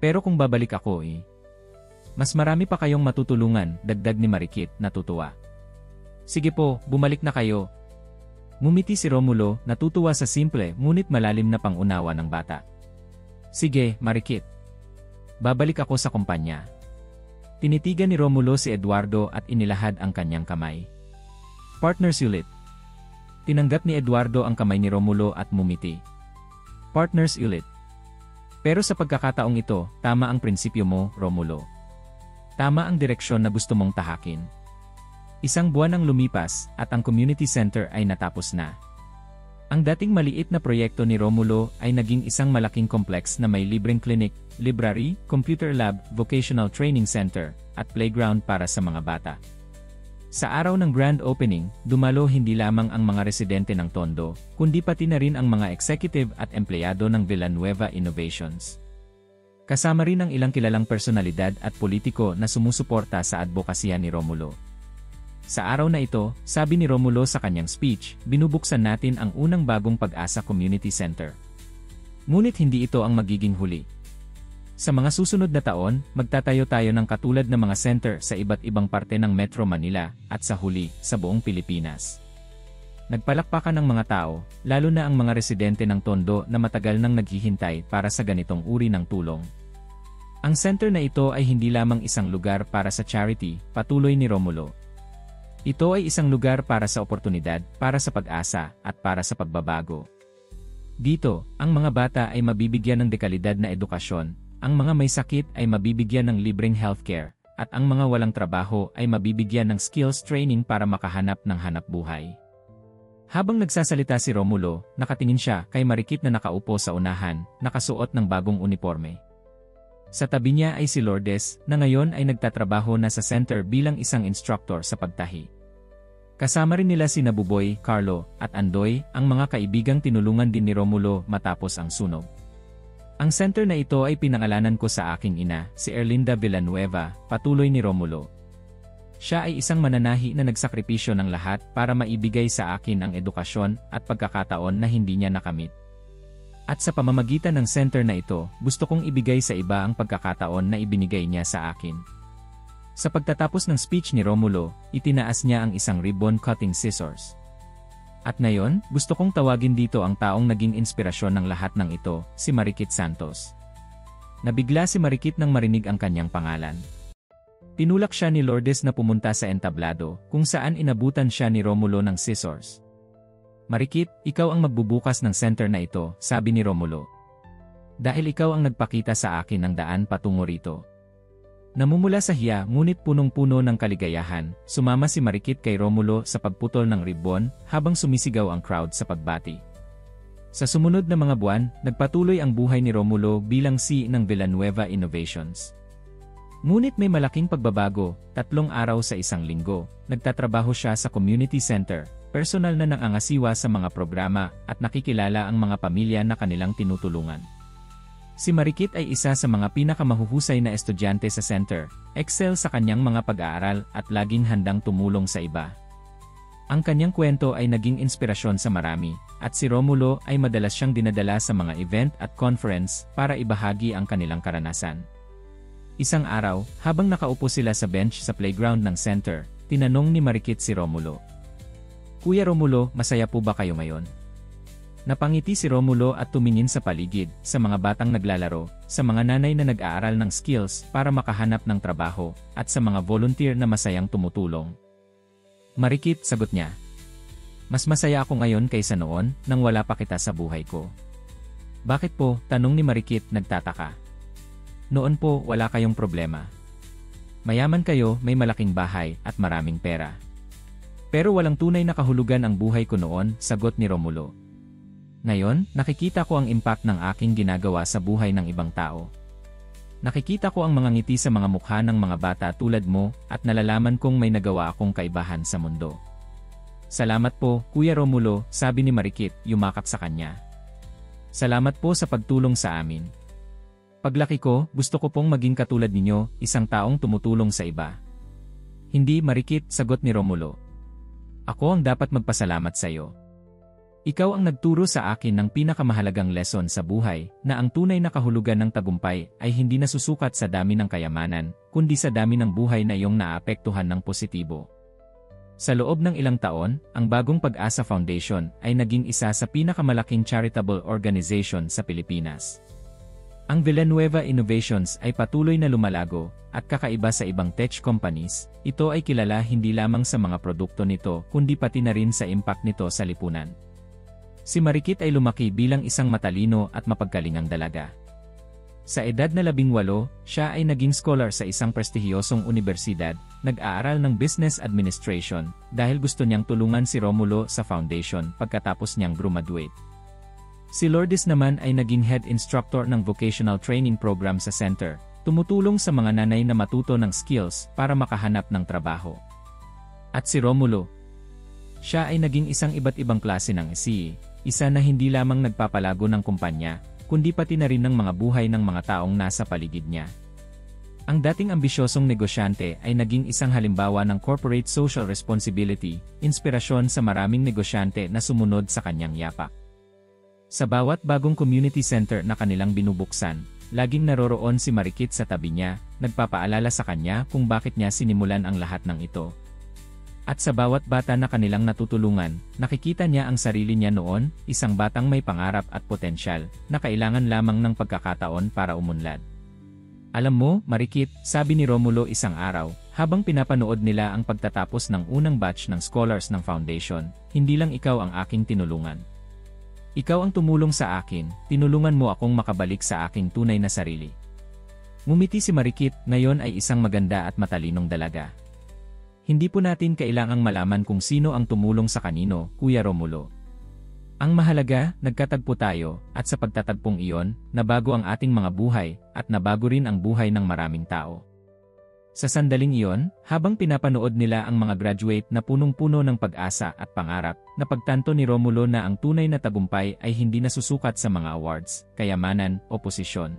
Pero kung babalik ako mas marami pa kayong matutulungan, dagdag ni Marikit, natutuwa. Sige po, bumalik na kayo. Ngumiti si Romulo, natutuwa sa simple ngunit malalim na pangunawa ng bata. Sige, Marikit. Babalik ako sa kumpanya. Tinitigan ni Romulo si Eduardo at inilahad ang kanyang kamay. Partners ulit. Tinanggap ni Eduardo ang kamay ni Romulo at mumiti. Partners ulit. Pero sa pagkakataong ito, tama ang prinsipyo mo, Romulo. Tama ang direksyon na gusto mong tahakin. Isang buwan ang lumipas at ang community center ay natapos na. Ang dating maliit na proyekto ni Romulo ay naging isang malaking kompleks na may libreng clinic, library, computer lab, vocational training center, at playground para sa mga bata. Sa araw ng grand opening, dumalo hindi lamang ang mga residente ng Tondo, kundi pati na rin ang mga executive at empleyado ng Villanueva Innovations. Kasama rin ang ilang kilalang personalidad at politiko na sumusuporta sa advokasya ni Romulo. Sa araw na ito, sabi ni Romulo sa kanyang speech, binubuksan natin ang unang bagong Pag-asa Community Center. Ngunit hindi ito ang magiging huli. Sa mga susunod na taon, magtatayo tayo ng katulad na mga center sa iba't ibang parte ng Metro Manila at sa huli, sa buong Pilipinas. Nagpalakpakan ng mga tao, lalo na ang mga residente ng Tondo na matagal nang naghihintay para sa ganitong uri ng tulong. Ang center na ito ay hindi lamang isang lugar para sa charity, patuloy ni Romulo. Ito ay isang lugar para sa oportunidad, para sa pag-asa, at para sa pagbabago. Dito, ang mga bata ay mabibigyan ng dekalidad na edukasyon, ang mga may sakit ay mabibigyan ng libreng healthcare, at ang mga walang trabaho ay mabibigyan ng skills training para makahanap ng hanapbuhay. Habang nagsasalita si Romulo, nakatingin siya kay Marikit na nakaupo sa unahan, nakasuot ng bagong uniforme. Sa tabi niya ay si Lourdes, na ngayon ay nagtatrabaho na sa center bilang isang instructor sa pagtahi. Kasama rin nila si Nabuboy, Carlo, at Andoy, ang mga kaibigang tinulungan din ni Romulo matapos ang sunog. Ang center na ito ay pinangalanan ko sa aking ina, si Erlinda Villanueva, patuloy ni Romulo. Siya ay isang mananahi na nagsakripisyo ng lahat para maibigay sa akin ang edukasyon at pagkakataon na hindi niya nakamit. At sa pamamagitan ng center na ito, gusto kong ibigay sa iba ang pagkakataon na ibinigay niya sa akin. Sa pagtatapos ng speech ni Romulo, itinaas niya ang isang ribbon-cutting scissors. At ngayon, gusto kong tawagin dito ang taong naging inspirasyon ng lahat ng ito, si Marikit Santos. Nabigla si Marikit nang marinig ang kanyang pangalan. Tinulak siya ni Lourdes na pumunta sa entablado, kung saan inabutan siya ni Romulo ng scissors. Marikit, ikaw ang magbubukas ng center na ito, sabi ni Romulo. Dahil ikaw ang nagpakita sa akin ng daan patungo rito. Namumula sa hiya ngunit punong-puno ng kaligayahan, sumama si Marikit kay Romulo sa pagputol ng ribbon habang sumisigaw ang crowd sa pagbati. Sa sumunod na mga buwan, nagpatuloy ang buhay ni Romulo bilang CEO ng Villanueva Innovations. Ngunit may malaking pagbabago, 3 araw sa isang linggo, nagtatrabaho siya sa community center, personal na nangangasiwa sa mga programa at nakikilala ang mga pamilya na kanilang tinutulungan. Si Marikit ay isa sa mga pinakamahuhusay na estudyante sa center, excel sa kanyang mga pag-aaral at laging handang tumulong sa iba. Ang kanyang kwento ay naging inspirasyon sa marami, at si Romulo ay madalas siyang dinadala sa mga event at conference para ibahagi ang kanilang karanasan. Isang araw, habang nakaupo sila sa bench sa playground ng center, tinanong ni Marikit si Romulo. Kuya Romulo, masaya po ba kayo ngayon? Napangiti si Romulo at tumingin sa paligid, sa mga batang naglalaro, sa mga nanay na nag-aaral ng skills para makahanap ng trabaho, at sa mga volunteer na masayang tumutulong. Marikit, sagot niya. Mas masaya ako ngayon kaysa noon, nang wala pa kita sa buhay ko. Bakit po? Tanong ni Marikit, nagtataka. Noon po, wala kayong problema. Mayaman kayo, may malaking bahay, at maraming pera. Pero walang tunay na kahulugan ang buhay ko noon, sagot ni Romulo. Ngayon, nakikita ko ang impact ng aking ginagawa sa buhay ng ibang tao. Nakikita ko ang mga ngiti sa mga mukha ng mga bata tulad mo, at nalalaman kong may nagawa akong kaibahan sa mundo. Salamat po, Kuya Romulo, sabi ni Marikit, yumakap sa kanya. Salamat po sa pagtulong sa amin. Paglaki ko, gusto ko pong maging katulad ninyo, isang taong tumutulong sa iba. Hindi, Marikit, sagot ni Romulo. Ako ang dapat magpasalamat sa iyo. Ikaw ang nagturo sa akin ng pinakamahalagang lesson sa buhay, na ang tunay na kahulugan ng tagumpay ay hindi nasusukat sa dami ng kayamanan, kundi sa dami ng buhay na iyong naapektuhan ng positibo. Sa loob ng ilang taon, ang Bagong Pag-asa Foundation ay naging isa sa pinakamalaking charitable organization sa Pilipinas. Ang Villanueva Innovations ay patuloy na lumalago, at kakaiba sa ibang tech companies, ito ay kilala hindi lamang sa mga produkto nito kundi pati na rin sa impact nito sa lipunan. Si Marikit ay lumaki bilang isang matalino at mapagkalingang dalaga. Sa edad na 18, siya ay naging scholar sa isang prestihiyosong universidad, nag-aaral ng Business Administration, dahil gusto niyang tulungan si Romulo sa foundation pagkatapos niyang graduate. Si Lourdes naman ay naging head instructor ng vocational training program sa center, tumutulong sa mga nanay na matuto ng skills para makahanap ng trabaho. At si Romulo, siya ay naging isang iba't ibang klase ng CEO, isa na hindi lamang nagpapalago ng kumpanya, kundi pati na rin ng mga buhay ng mga taong nasa paligid niya. Ang dating ambisyosong negosyante ay naging isang halimbawa ng corporate social responsibility, inspirasyon sa maraming negosyante na sumunod sa kanyang yapak. Sa bawat bagong community center na kanilang binubuksan, laging naroroon si Marikit sa tabi niya, nagpapaalala sa kanya kung bakit niya sinimulan ang lahat ng ito. At sa bawat bata na kanilang natutulungan, nakikita niya ang sarili niya noon, isang batang may pangarap at potensyal, na kailangan lamang ng pagkakataon para umunlad. Alam mo, Marikit, sabi ni Romulo isang araw, habang pinapanood nila ang pagtatapos ng unang batch ng scholars ng foundation, hindi lang ikaw ang aking tinulungan. Ikaw ang tumulong sa akin, tinulungan mo akong makabalik sa aking tunay na sarili. Ngumiti si Marikit, ngayon ay isang maganda at matalinong dalaga. Hindi po natin kailangang malaman kung sino ang tumulong sa kanino, Kuya Romulo. Ang mahalaga, nagkatagpo tayo, at sa pagtatagpong iyon, nabago ang ating mga buhay, at nabago rin ang buhay ng maraming tao. Sa sandaling iyon, habang pinapanood nila ang mga graduate na punong-puno ng pag-asa at pangarap, napagtanto ni Romulo na ang tunay na tagumpay ay hindi nasusukat sa mga awards, kayamanan, o posisyon.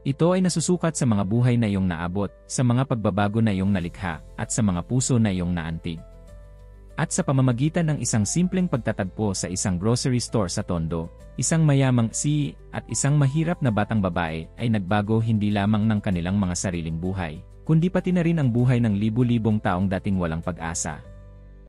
Ito ay nasusukat sa mga buhay na iyong naabot, sa mga pagbabago na iyong nalikha, at sa mga puso na iyong naantig. At sa pamamagitan ng isang simpleng pagtatagpo sa isang grocery store sa Tondo, isang mayamang CEO at isang mahirap na batang babae ay nagbago hindi lamang ng kanilang mga sariling buhay, kundi pati na rin ang buhay ng libu-libong taong dating walang pag-asa.